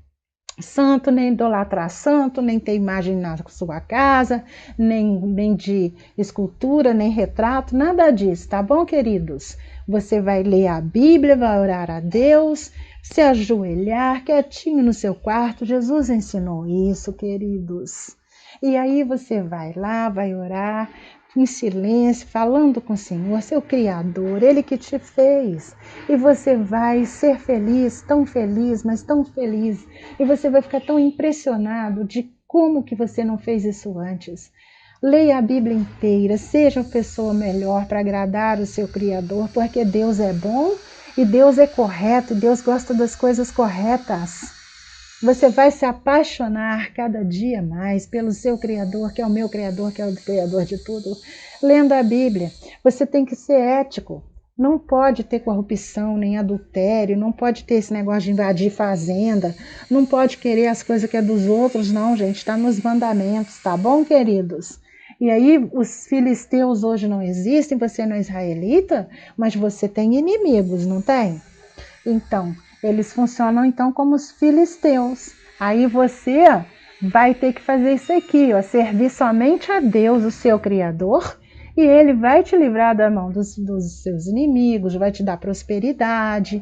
santo, nem idolatrar santo, nem ter imagem na sua casa, nem de escultura, nem retrato, nada disso, tá bom, queridos? Você vai ler a Bíblia, vai orar a Deus, se ajoelhar quietinho no seu quarto. Jesus ensinou isso, queridos. E aí você vai lá, vai orar em silêncio, falando com o Senhor, seu Criador, Ele que te fez. E você vai ser feliz, mas tão feliz. E você vai ficar tão impressionado de como que você não fez isso antes. Leia a Bíblia inteira, seja uma pessoa melhor para agradar o seu Criador, porque Deus é bom e Deus é correto, e Deus gosta das coisas corretas. Você vai se apaixonar cada dia mais pelo seu Criador, que é o meu Criador, que é o Criador de tudo. Lendo a Bíblia, você tem que ser ético. Não pode ter corrupção, nem adultério, não pode ter esse negócio de invadir fazenda, não pode querer as coisas que é dos outros, não, gente, está nos mandamentos, tá bom, queridos? E aí, os filisteus hoje não existem, você não é israelita, mas você tem inimigos, não tem? Então, eles funcionam então como os filisteus. Aí você vai ter que fazer isso aqui, ó, servir somente a Deus, o seu Criador, e Ele vai te livrar da mão dos seus inimigos, vai te dar prosperidade,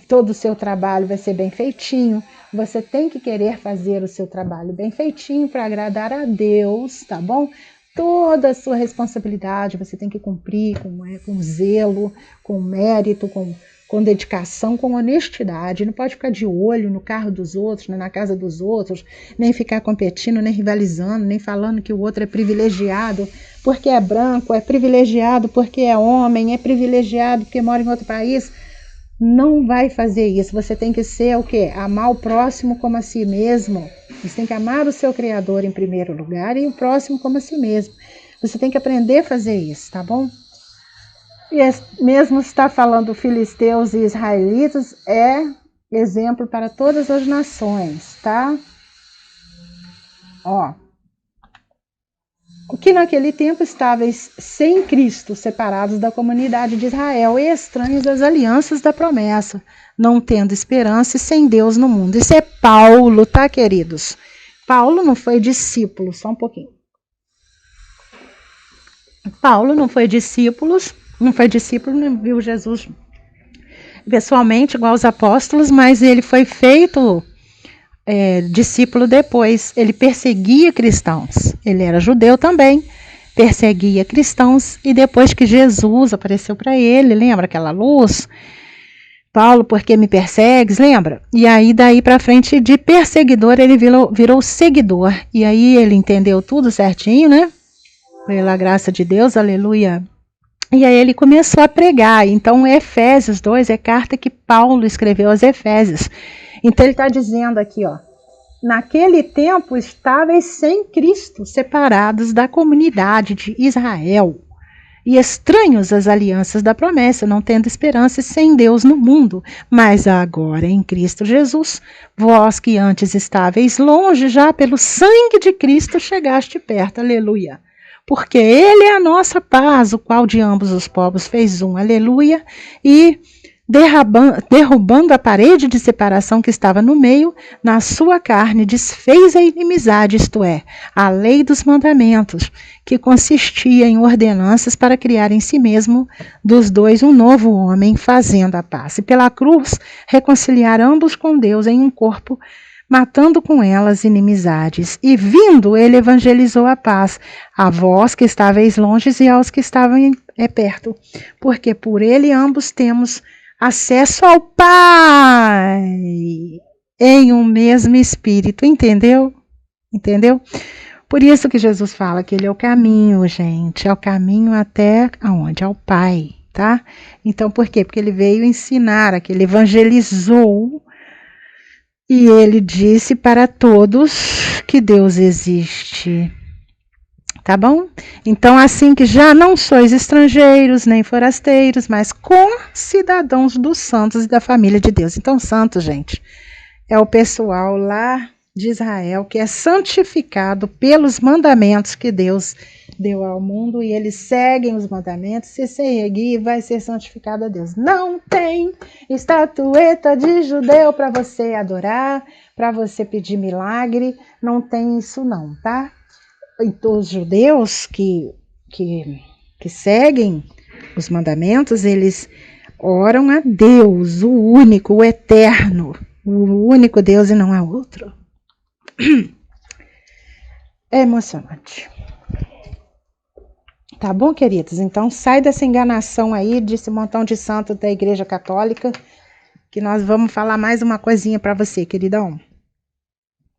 todo o seu trabalho vai ser bem feitinho. Você tem que querer fazer o seu trabalho bem feitinho para agradar a Deus, tá bom? Toda a sua responsabilidade você tem que cumprir com zelo, com mérito, com dedicação, com honestidade. Não pode ficar de olho no carro dos outros, na casa dos outros, nem ficar competindo, nem rivalizando, nem falando que o outro é privilegiado porque é branco, é privilegiado porque é homem, é privilegiado porque mora em outro país. Não vai fazer isso. Você tem que ser o quê? Amar o próximo como a si mesmo. Você tem que amar o seu Criador em primeiro lugar e o próximo como a si mesmo. Você tem que aprender a fazer isso, tá bom? E mesmo está falando filisteus e israelitas, é exemplo para todas as nações, tá? Ó. que naquele tempo estáveis sem Cristo, separados da comunidade de Israel e estranhos das alianças da promessa, não tendo esperança e sem Deus no mundo. Isso é Paulo, tá, queridos? Paulo não foi discípulo, só um pouquinho. Paulo não foi discípulo, não viu Jesus pessoalmente igual aos apóstolos, mas ele foi feito discípulo depois. Ele perseguia cristãos. Ele era judeu também, perseguia cristãos, e depois que Jesus apareceu para ele, lembra aquela luz? Paulo, por que me persegues? Lembra? E aí daí para frente, de perseguidor, ele virou seguidor. E aí ele entendeu tudo certinho, né? Pela graça de Deus, aleluia. E aí ele começou a pregar. Então, Efésios 2 é carta que Paulo escreveu aos Efésios. Então, ele está dizendo aqui, ó, naquele tempo estáveis sem Cristo, separados da comunidade de Israel, e estranhos às alianças da promessa, não tendo esperança e sem Deus no mundo. Mas agora, em Cristo Jesus, vós que antes estáveis longe, já pelo sangue de Cristo chegaste perto, aleluia. Porque ele é a nossa paz, o qual de ambos os povos fez um, aleluia, e derrubando a parede de separação que estava no meio, na sua carne desfez a inimizade, isto é, a lei dos mandamentos, que consistia em ordenanças para criar em si mesmo dos dois um novo homem, fazendo a paz. E pela cruz reconciliar ambos com Deus em um corpo, matando com elas inimizades. E vindo, ele evangelizou a paz, a vós que estáveis longe e aos que estavam perto, porque por ele ambos temos acesso ao Pai em um mesmo Espírito. Entendeu? Entendeu? Por isso que Jesus fala que ele é o caminho, gente. É o caminho até aonde? Ao Pai, tá? Então, por quê? Porque ele veio ensinar, que ele evangelizou. E ele disse para todos que Deus existe. Tá bom? Então, assim que já não sois estrangeiros, nem forasteiros, mas concidadãos dos santos e da família de Deus. Então, santos, gente, é o pessoal lá de Israel que é santificado pelos mandamentos que Deus deu ao mundo, e eles seguem os mandamentos. Se seguir, vai ser santificado a Deus. Não tem estatueta de judeu para você adorar, para você pedir milagre, não tem isso não, tá? Então, os judeus que seguem os mandamentos, eles oram a Deus, o único, o eterno, o único Deus e não há outro. É emocionante. Tá bom, queridos? Então, sai dessa enganação aí, desse montão de santos da Igreja Católica, que nós vamos falar mais uma coisinha para você, queridão.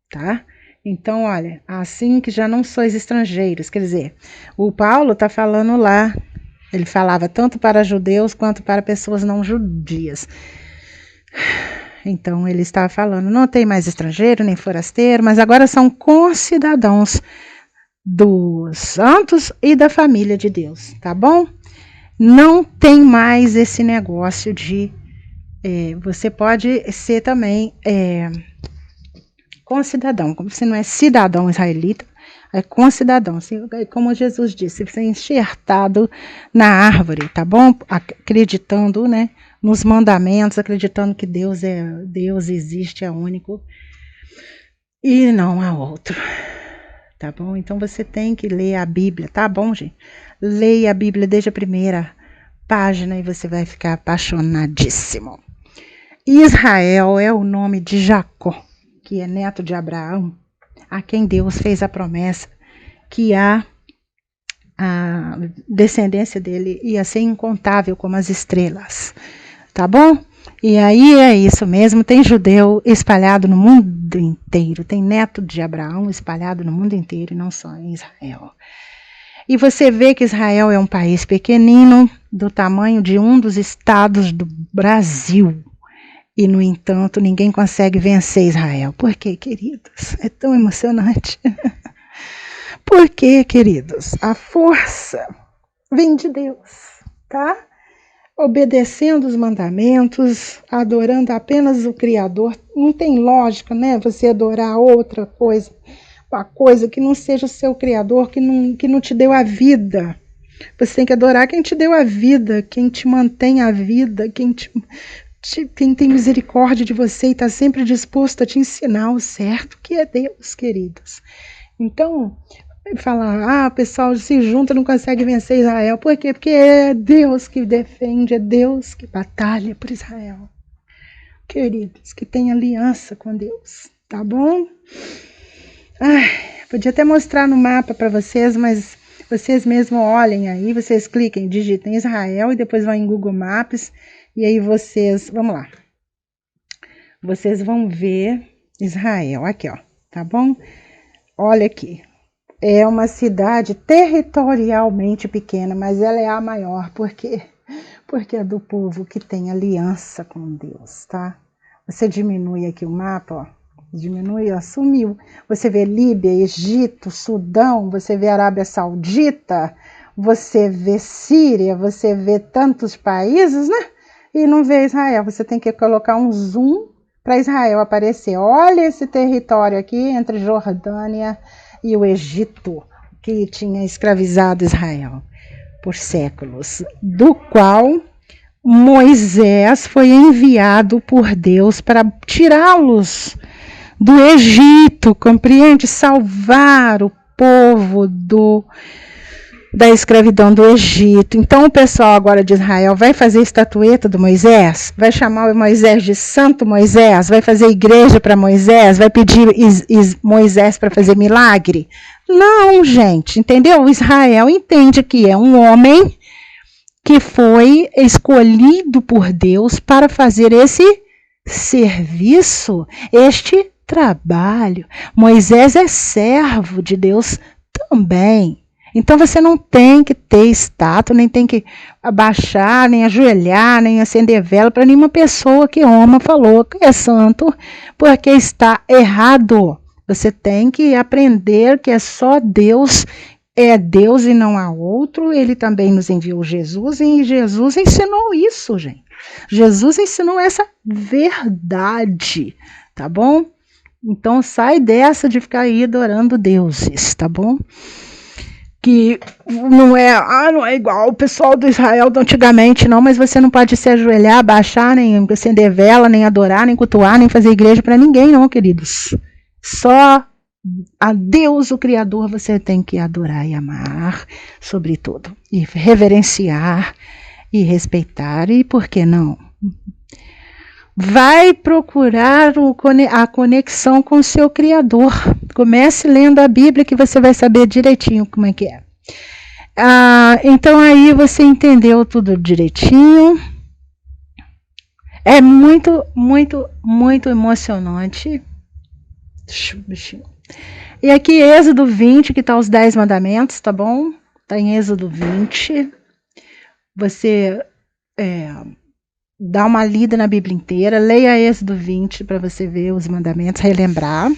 Tá? Então, olha, assim que já não sois estrangeiros, quer dizer, o Paulo está falando lá, ele falava tanto para judeus quanto para pessoas não judias. Então, ele estava falando, não tem mais estrangeiro nem forasteiro, mas agora são concidadãos dos santos e da família de Deus, tá bom? Não tem mais esse negócio de... você pode ser também concidadão, como você não é cidadão israelita, é concidadão, como Jesus disse, você é enxertado na árvore, tá bom? Acreditando, né, nos mandamentos, acreditando que Deus existe, é único e não há outro. Tá bom? Então você tem que ler a Bíblia, tá bom, gente? Leia a Bíblia desde a primeira página e você vai ficar apaixonadíssimo. Israel é o nome de Jacó, que é neto de Abraão, a quem Deus fez a promessa que a descendência dele ia ser incontável como as estrelas. Tá bom? E aí é isso mesmo, tem judeu espalhado no mundo inteiro, tem neto de Abraão espalhado no mundo inteiro e não só em Israel. E você vê que Israel é um país pequenino, do tamanho de um dos estados do Brasil. E, no entanto, ninguém consegue vencer Israel. Por quê, queridos? É tão emocionante. Por quê, queridos? A força vem de Deus, tá? Obedecendo os mandamentos, adorando apenas o Criador. Não tem lógica, né? Você adorar outra coisa. uma coisa que não seja o seu Criador, que não te deu a vida. Você tem que adorar quem te deu a vida, quem te mantém a vida, quem tem misericórdia de você e está sempre disposto a te ensinar o certo, que é Deus, queridos. Então, falar, o pessoal se junta, não consegue vencer Israel. Por quê? Porque é Deus que defende, é Deus que batalha por Israel. Queridos, que tem aliança com Deus, tá bom? Podia até mostrar no mapa para vocês, mas vocês mesmos olhem aí, vocês cliquem, digitem Israel e depois vão em Google Maps e aí vocês, vamos lá. Vocês vão ver Israel, aqui ó, tá bom? Olha aqui, é uma cidade territorialmente pequena, mas ela é a maior, por quê? Porque é do povo que tem aliança com Deus, tá? Você diminui aqui o mapa, ó. Diminui, ó, sumiu. Você vê Líbia, Egito, Sudão, você vê Arábia Saudita, você vê Síria, você vê tantos países, né? E não vê Israel. Você tem que colocar um zoom para Israel aparecer. Olha esse território aqui entre Jordânia e o Egito, que tinha escravizado Israel por séculos, do qual Moisés foi enviado por Deus para tirá-los do Egito, compreende? Salvar o povo da escravidão do Egito. Então o pessoal agora de Israel vai fazer estatueta do Moisés, vai chamar o Moisés de Santo Moisés, vai fazer igreja para Moisés, vai pedir Moisés para fazer milagre. Não, gente, entendeu? Israel entende que é um homem que foi escolhido por Deus para fazer esse serviço, este trabalho. Moisés é servo de Deus também. Então você não tem que ter estátua, nem tem que abaixar, nem ajoelhar, nem acender vela para nenhuma pessoa que Roma falou que é santo, porque está errado. Você tem que aprender que é só Deus, é Deus e não há outro. Ele também nos enviou Jesus e Jesus ensinou isso, gente. Jesus ensinou essa verdade, tá bom? Então sai dessa de ficar aí adorando deuses, tá bom? Que não é igual o pessoal do Israel do antigamente, não, mas você não pode se ajoelhar, baixar, nem acender vela, nem adorar, nem cultuar, nem fazer igreja para ninguém, não, queridos. Só a Deus, o Criador, você tem que adorar e amar, sobretudo, e reverenciar e respeitar, e por que não? Vai procurar a conexão com o seu Criador. Comece lendo a Bíblia que você vai saber direitinho como é que é. Então aí você entendeu tudo direitinho. É muito, muito, muito emocionante. E aqui Êxodo 20, que está os 10 mandamentos, tá bom? Está em Êxodo 20. Você dá uma lida na Bíblia inteira, leia Êxodo 20 para você ver os mandamentos, relembrar.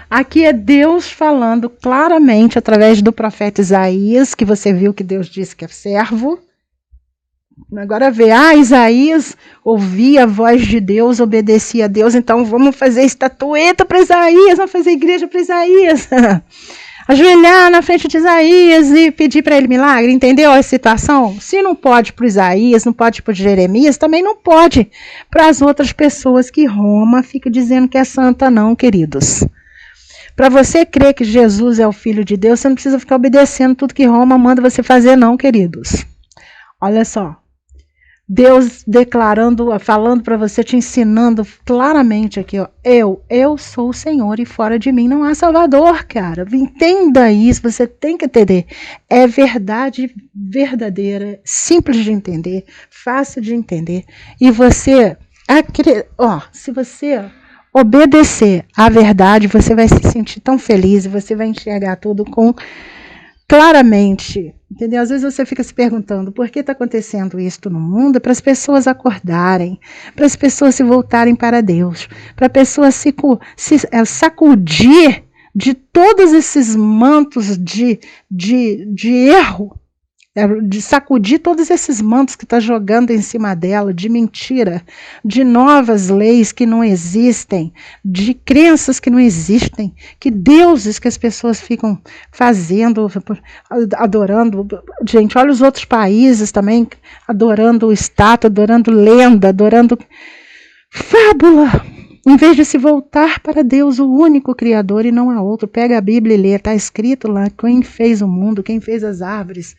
Aqui é Deus falando claramente através do profeta Isaías, que você viu que Deus disse que é servo. Agora vê, Isaías ouvia a voz de Deus, obedecia a Deus, então vamos fazer estatueta para Isaías, vamos fazer igreja para Isaías. Ajoelhar na frente de Isaías e pedir para ele milagre, entendeu a situação? Se não pode para Isaías, não pode para Jeremias, também não pode para as outras pessoas que Roma fica dizendo que é santa não, queridos. Para você crer que Jesus é o Filho de Deus, você não precisa ficar obedecendo tudo que Roma manda você fazer não, queridos. Olha só, Deus declarando, falando para você, te ensinando claramente aqui, ó, eu sou o Senhor e fora de mim não há Salvador, cara. Entenda isso, você tem que entender. É verdade verdadeira, simples de entender, fácil de entender. E você, se você obedecer à verdade, você vai se sentir tão feliz e você vai enxergar tudo com claramente, entendeu? Às vezes você fica se perguntando por que está acontecendo isso no mundo, para as pessoas acordarem, para as pessoas se voltarem para Deus, para a pessoa se sacudir de todos esses mantos de erro de sacudir todos esses mantos que está jogando em cima dela, de mentira, de novas leis que não existem, de crenças que não existem, que deuses que as pessoas ficam fazendo, adorando. Gente, olha os outros países também, adorando estátua, adorando lenda, adorando fábula. Em vez de se voltar para Deus, o único Criador, e não há outro. Pega a Bíblia e lê, está escrito lá quem fez o mundo, quem fez as árvores.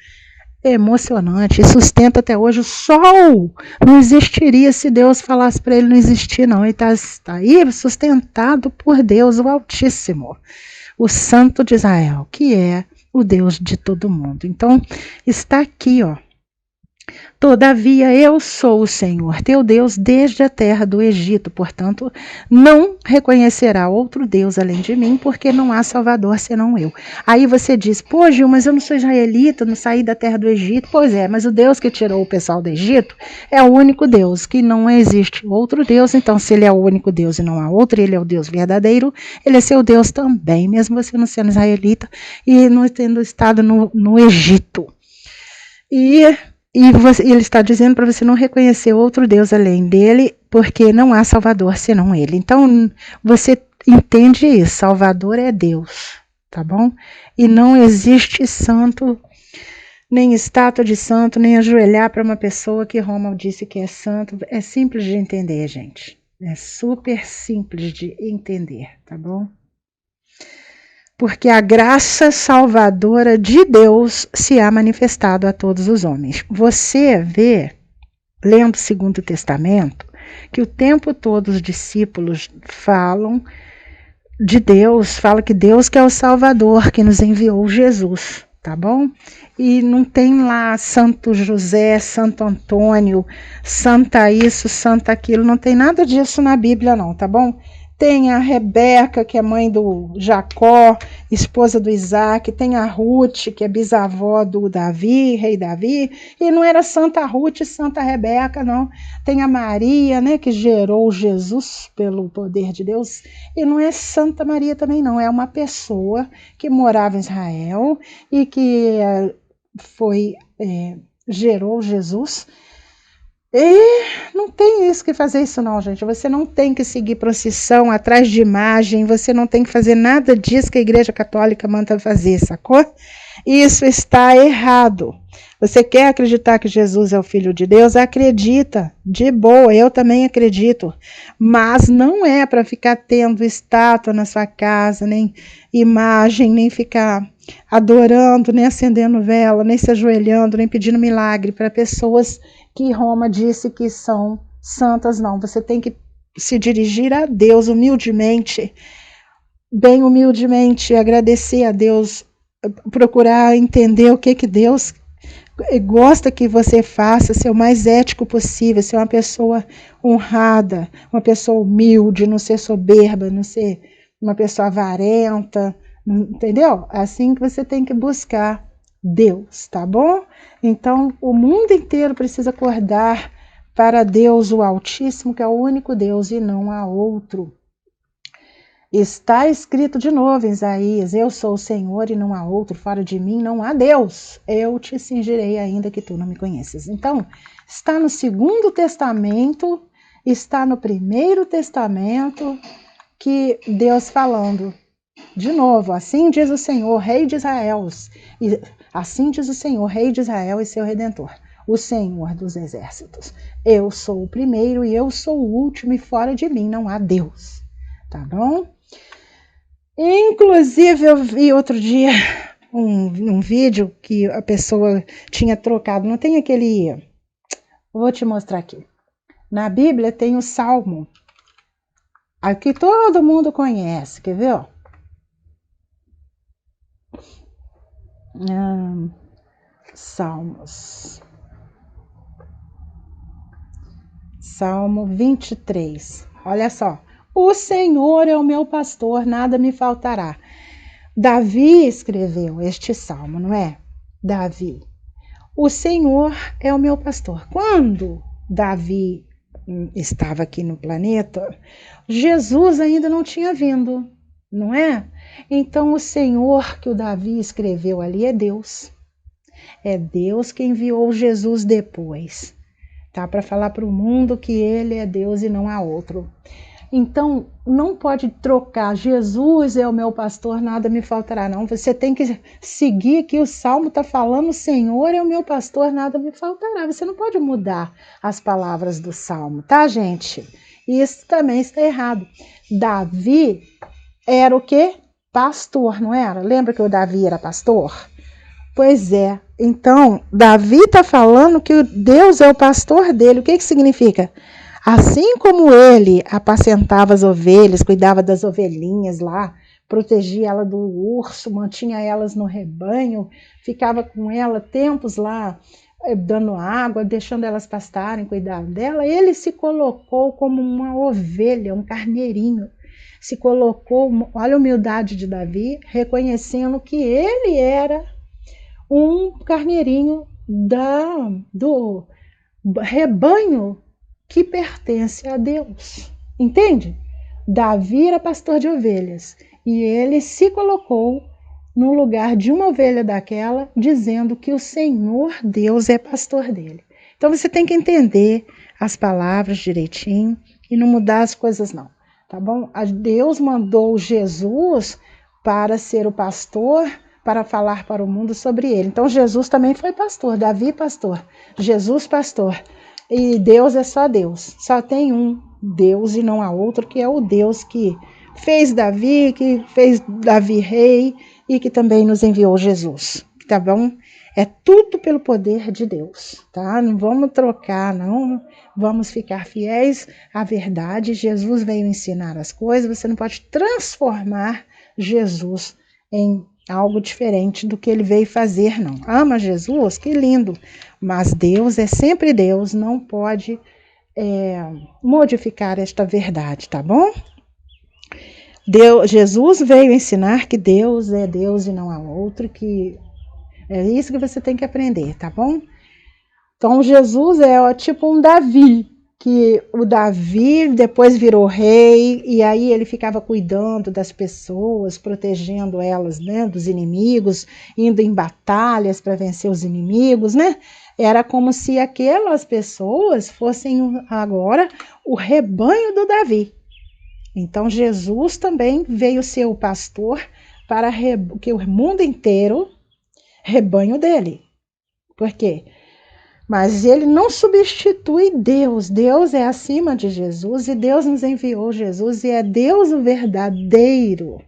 É emocionante, e sustenta até hoje. O sol não existiria se Deus falasse para ele não existir, não. Ele está aí sustentado por Deus, o Altíssimo, o Santo de Israel, que é o Deus de todo mundo. Então, está aqui, ó. Todavia eu sou o Senhor, teu Deus, desde a terra do Egito. Portanto, não reconhecerá outro Deus além de mim, porque não há Salvador senão eu. Aí você diz, pô, Gil, mas eu não sou israelita, não saí da terra do Egito. Pois é, mas o Deus que tirou o pessoal do Egito é o único Deus, que não existe outro Deus. Então, se ele é o único Deus e não há outro, ele é o Deus verdadeiro, ele é seu Deus também, mesmo você não sendo israelita e não tendo estado no Egito. E ele está dizendo para você não reconhecer outro Deus além dele, porque não há Salvador senão ele. Então, você entende isso, Salvador é Deus, tá bom? E não existe santo, nem estátua de santo, nem ajoelhar para uma pessoa que Roma disse que é santo. É simples de entender, gente. É super simples de entender, tá bom? Porque a graça salvadora de Deus se há manifestado a todos os homens. Você vê, lendo o Segundo Testamento, que o tempo todo os discípulos falam de Deus, falam que Deus que é o Salvador, que nos enviou Jesus, tá bom? E não tem lá Santo José, Santo Antônio, Santa isso, Santa aquilo, não tem nada disso na Bíblia não, tá bom? Tem a Rebeca, que é mãe do Jacó, esposa do Isaac. Tem a Ruth, que é bisavó do Davi, rei Davi. E não era Santa Ruth e Santa Rebeca, não. Tem a Maria, né, que gerou Jesus pelo poder de Deus. E não é Santa Maria também, não. É uma pessoa que morava em Israel e que gerou Jesus. E não tem isso que fazer isso não, gente. Você não tem que seguir procissão atrás de imagem, você não tem que fazer nada disso que a Igreja Católica manda fazer, sacou? Isso está errado. Você quer acreditar que Jesus é o Filho de Deus? Acredita, de boa, eu também acredito. Mas não é para ficar tendo estátua na sua casa, nem imagem, nem ficar adorando, nem acendendo vela, nem se ajoelhando, nem pedindo milagre para pessoas que Roma disse que são santas, não. Você tem que se dirigir a Deus humildemente, bem humildemente, agradecer a Deus, procurar entender o que Deus gosta que você faça, ser o mais ético possível, ser uma pessoa honrada, uma pessoa humilde, não ser soberba, não ser uma pessoa avarenta, entendeu? Assim que você tem que buscar Deus, tá bom? Então, o mundo inteiro precisa acordar para Deus, o Altíssimo, que é o único Deus e não há outro. Está escrito de novo em Isaías, eu sou o Senhor e não há outro, fora de mim não há Deus. Eu te cingirei ainda que tu não me conheças. Então, está no Segundo Testamento, está no Primeiro Testamento, que Deus falando, de novo, assim diz o Senhor, Rei de Israel, assim diz o Senhor, Rei de Israel e seu Redentor, o Senhor dos Exércitos. Eu sou o primeiro e eu sou o último e fora de mim não há Deus. Tá bom? Inclusive, eu vi outro dia um vídeo que a pessoa tinha trocado. Não tem aquele... Vou te mostrar aqui. Na Bíblia tem o Salmo. Aqui todo mundo conhece. Quer ver? Ó? Salmos. Salmo 23. Olha só. O Senhor é o meu pastor, nada me faltará. Davi escreveu este salmo, não é? Davi. O Senhor é o meu pastor. Quando Davi estava aqui no planeta, Jesus ainda não tinha vindo, não é? Então o Senhor que o Davi escreveu ali é Deus. É Deus que enviou Jesus depois, tá? Para falar para o mundo que ele é Deus e não há outro. Então, não pode trocar, Jesus é o meu pastor, nada me faltará, não. Você tem que seguir que o Salmo está falando, o Senhor é o meu pastor, nada me faltará. Você não pode mudar as palavras do Salmo, tá, gente? Isso também está errado. Davi era o quê? Pastor, não era? Lembra que o Davi era pastor? Pois é. Então, Davi está falando que Deus é o pastor dele. O que significa? Assim como ele apacentava as ovelhas, cuidava das ovelhinhas lá, protegia ela do urso, mantinha elas no rebanho, ficava com ela tempos lá, dando água, deixando elas pastarem, cuidando dela, ele se colocou como uma ovelha, um carneirinho. Se colocou, olha a humildade de Davi, reconhecendo que ele era um carneirinho do rebanho que pertence a Deus. Entende? Davi era pastor de ovelhas e ele se colocou no lugar de uma ovelha daquela, dizendo que o Senhor Deus é pastor dele. Então você tem que entender as palavras direitinho e não mudar as coisas não, tá bom? Deus mandou Jesus para ser o pastor, para falar para o mundo sobre ele. Então Jesus também foi pastor, Davi pastor, Jesus pastor. E Deus é só Deus, só tem um Deus e não há outro, que é o Deus que fez Davi rei e que também nos enviou Jesus, tá bom? É tudo pelo poder de Deus, tá? Não vamos trocar, não, vamos ficar fiéis à verdade. Jesus veio ensinar as coisas, você não pode transformar Jesus em algo diferente do que ele veio fazer, não. Ama Jesus? Que lindo! Mas Deus é sempre Deus, não pode modificar esta verdade, tá bom? Jesus veio ensinar que Deus é Deus e não há outro, que é isso que você tem que aprender, tá bom? Então Jesus é tipo um Davi, que o Davi depois virou rei e aí ele ficava cuidando das pessoas, protegendo elas, né, dos inimigos, indo em batalhas para vencer os inimigos, né? Era como se aquelas pessoas fossem agora o rebanho do Davi. Então Jesus também veio ser o pastor para que o mundo inteiro rebanho dele. Por quê? Mas ele não substitui Deus. Deus é acima de Jesus e Deus nos enviou Jesus e é Deus o verdadeiro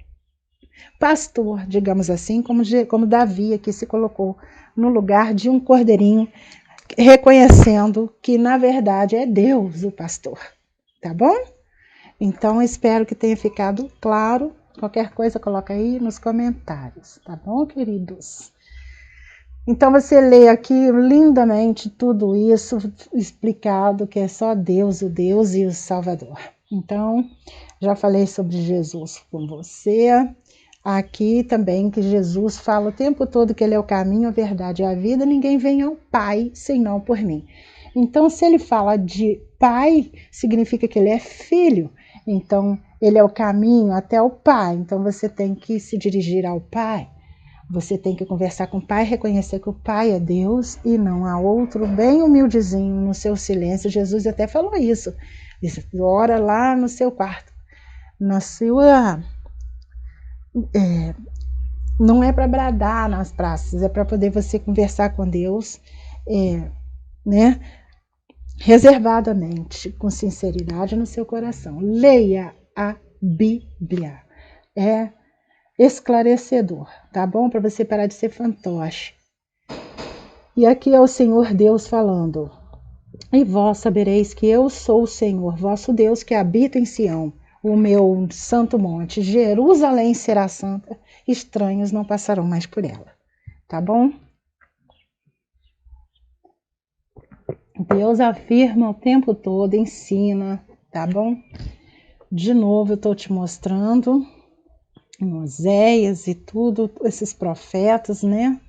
pastor, digamos assim, como Davi aqui se colocou no lugar de um cordeirinho, reconhecendo que na verdade é Deus o pastor. Tá bom? Então espero que tenha ficado claro. Qualquer coisa coloca aí nos comentários, tá bom, queridos? Então você lê aqui lindamente tudo isso explicado, que é só Deus, o Deus e o Salvador. Então, já falei sobre Jesus com você. Aqui também que Jesus fala o tempo todo que ele é o caminho, a verdade e a vida, ninguém vem ao Pai senão por mim. Então, se ele fala de Pai, significa que ele é filho. Então, ele é o caminho até o Pai. Então, você tem que se dirigir ao Pai. Você tem que conversar com o Pai, reconhecer que o Pai é Deus e não há outro, bem humildezinho no seu silêncio. Jesus até falou isso. Disse, ora lá no seu quarto. Na sua... não é para bradar nas praças, é para poder você conversar com Deus, né? Reservadamente, com sinceridade no seu coração. Leia a Bíblia. É esclarecedor, tá bom? Para você parar de ser fantoche. E aqui é o Senhor Deus falando. E vós sabereis que eu sou o Senhor, vosso Deus, que habita em Sião, o meu santo monte. Jerusalém será santa, estranhos não passarão mais por ela. Tá bom? Deus afirma o tempo todo, ensina, tá bom? De novo eu estou te mostrando Oséias e tudo, esses profetas, né?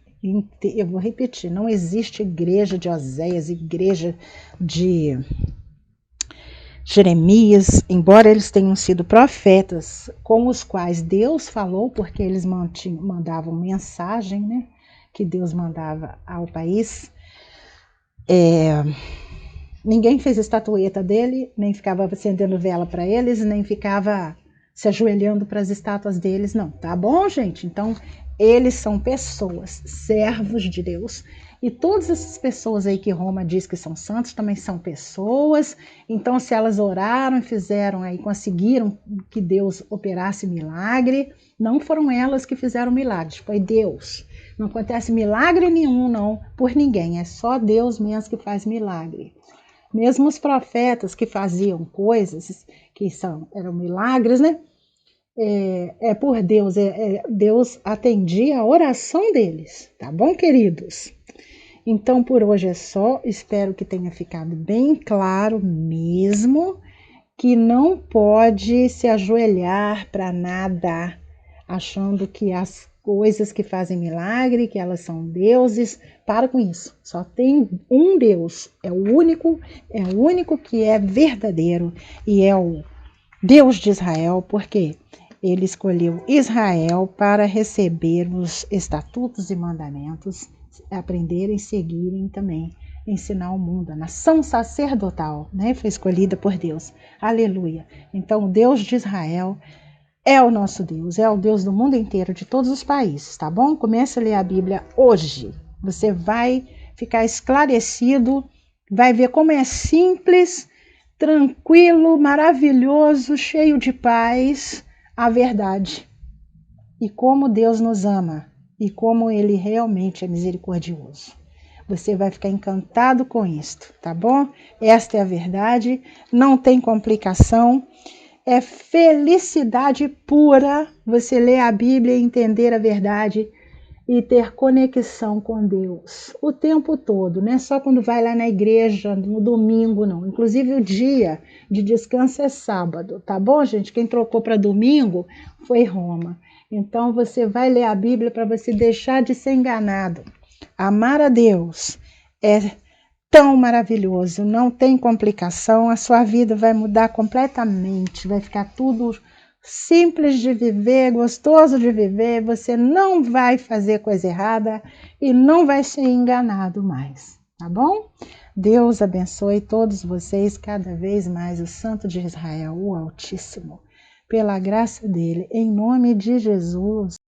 Eu vou repetir, não existe igreja de Oséias, igreja de Jeremias, embora eles tenham sido profetas com os quais Deus falou, porque eles mandavam mensagem, né? que Deus mandava ao país, ninguém fez estatueta dele, nem ficava acendendo vela para eles, nem ficava se ajoelhando para as estátuas deles, não. Tá bom, gente? Então, eles são pessoas, servos de Deus. E todas essas pessoas aí que Roma diz que são santos também são pessoas. Então, se elas oraram e fizeram aí, conseguiram que Deus operasse milagre, não foram elas que fizeram milagres, foi Deus. Não acontece milagre nenhum, não, por ninguém. É só Deus mesmo que faz milagre. Mesmo os profetas que faziam coisas que eram milagres, né? Por Deus. Deus atendia a oração deles. Tá bom, queridos? Então, por hoje é só. Espero que tenha ficado bem claro mesmo que não pode se ajoelhar para nada, achando que as coisas que fazem milagre, que elas são deuses. Para com isso. Só tem um Deus. É o único que é verdadeiro e é o Deus de Israel, porque ele escolheu Israel para receber os estatutos e mandamentos, aprenderem, seguirem também, ensinar o mundo. A nação sacerdotal, né, foi escolhida por Deus. Aleluia. Então, o Deus de Israel é o nosso Deus, é o Deus do mundo inteiro, de todos os países, tá bom? Comece a ler a Bíblia hoje. Você vai ficar esclarecido, vai ver como é simples, tranquilo, maravilhoso, cheio de paz, a verdade. E como Deus nos ama e como Ele realmente é misericordioso. Você vai ficar encantado com isto, tá bom? Esta é a verdade, não tem complicação. É felicidade pura você ler a Bíblia e entender a verdade e ter conexão com Deus o tempo todo, não é só quando vai lá na igreja no domingo, não. Inclusive o dia de descanso é sábado, tá bom, gente? Quem trocou para domingo foi Roma. Então você vai ler a Bíblia para você deixar de ser enganado. Amar a Deus é tão maravilhoso, não tem complicação, a sua vida vai mudar completamente, vai ficar tudo simples de viver, gostoso de viver, você não vai fazer coisa errada e não vai ser enganado mais, tá bom? Deus abençoe todos vocês, cada vez mais o Santo de Israel, o Altíssimo, pela graça dele, em nome de Jesus.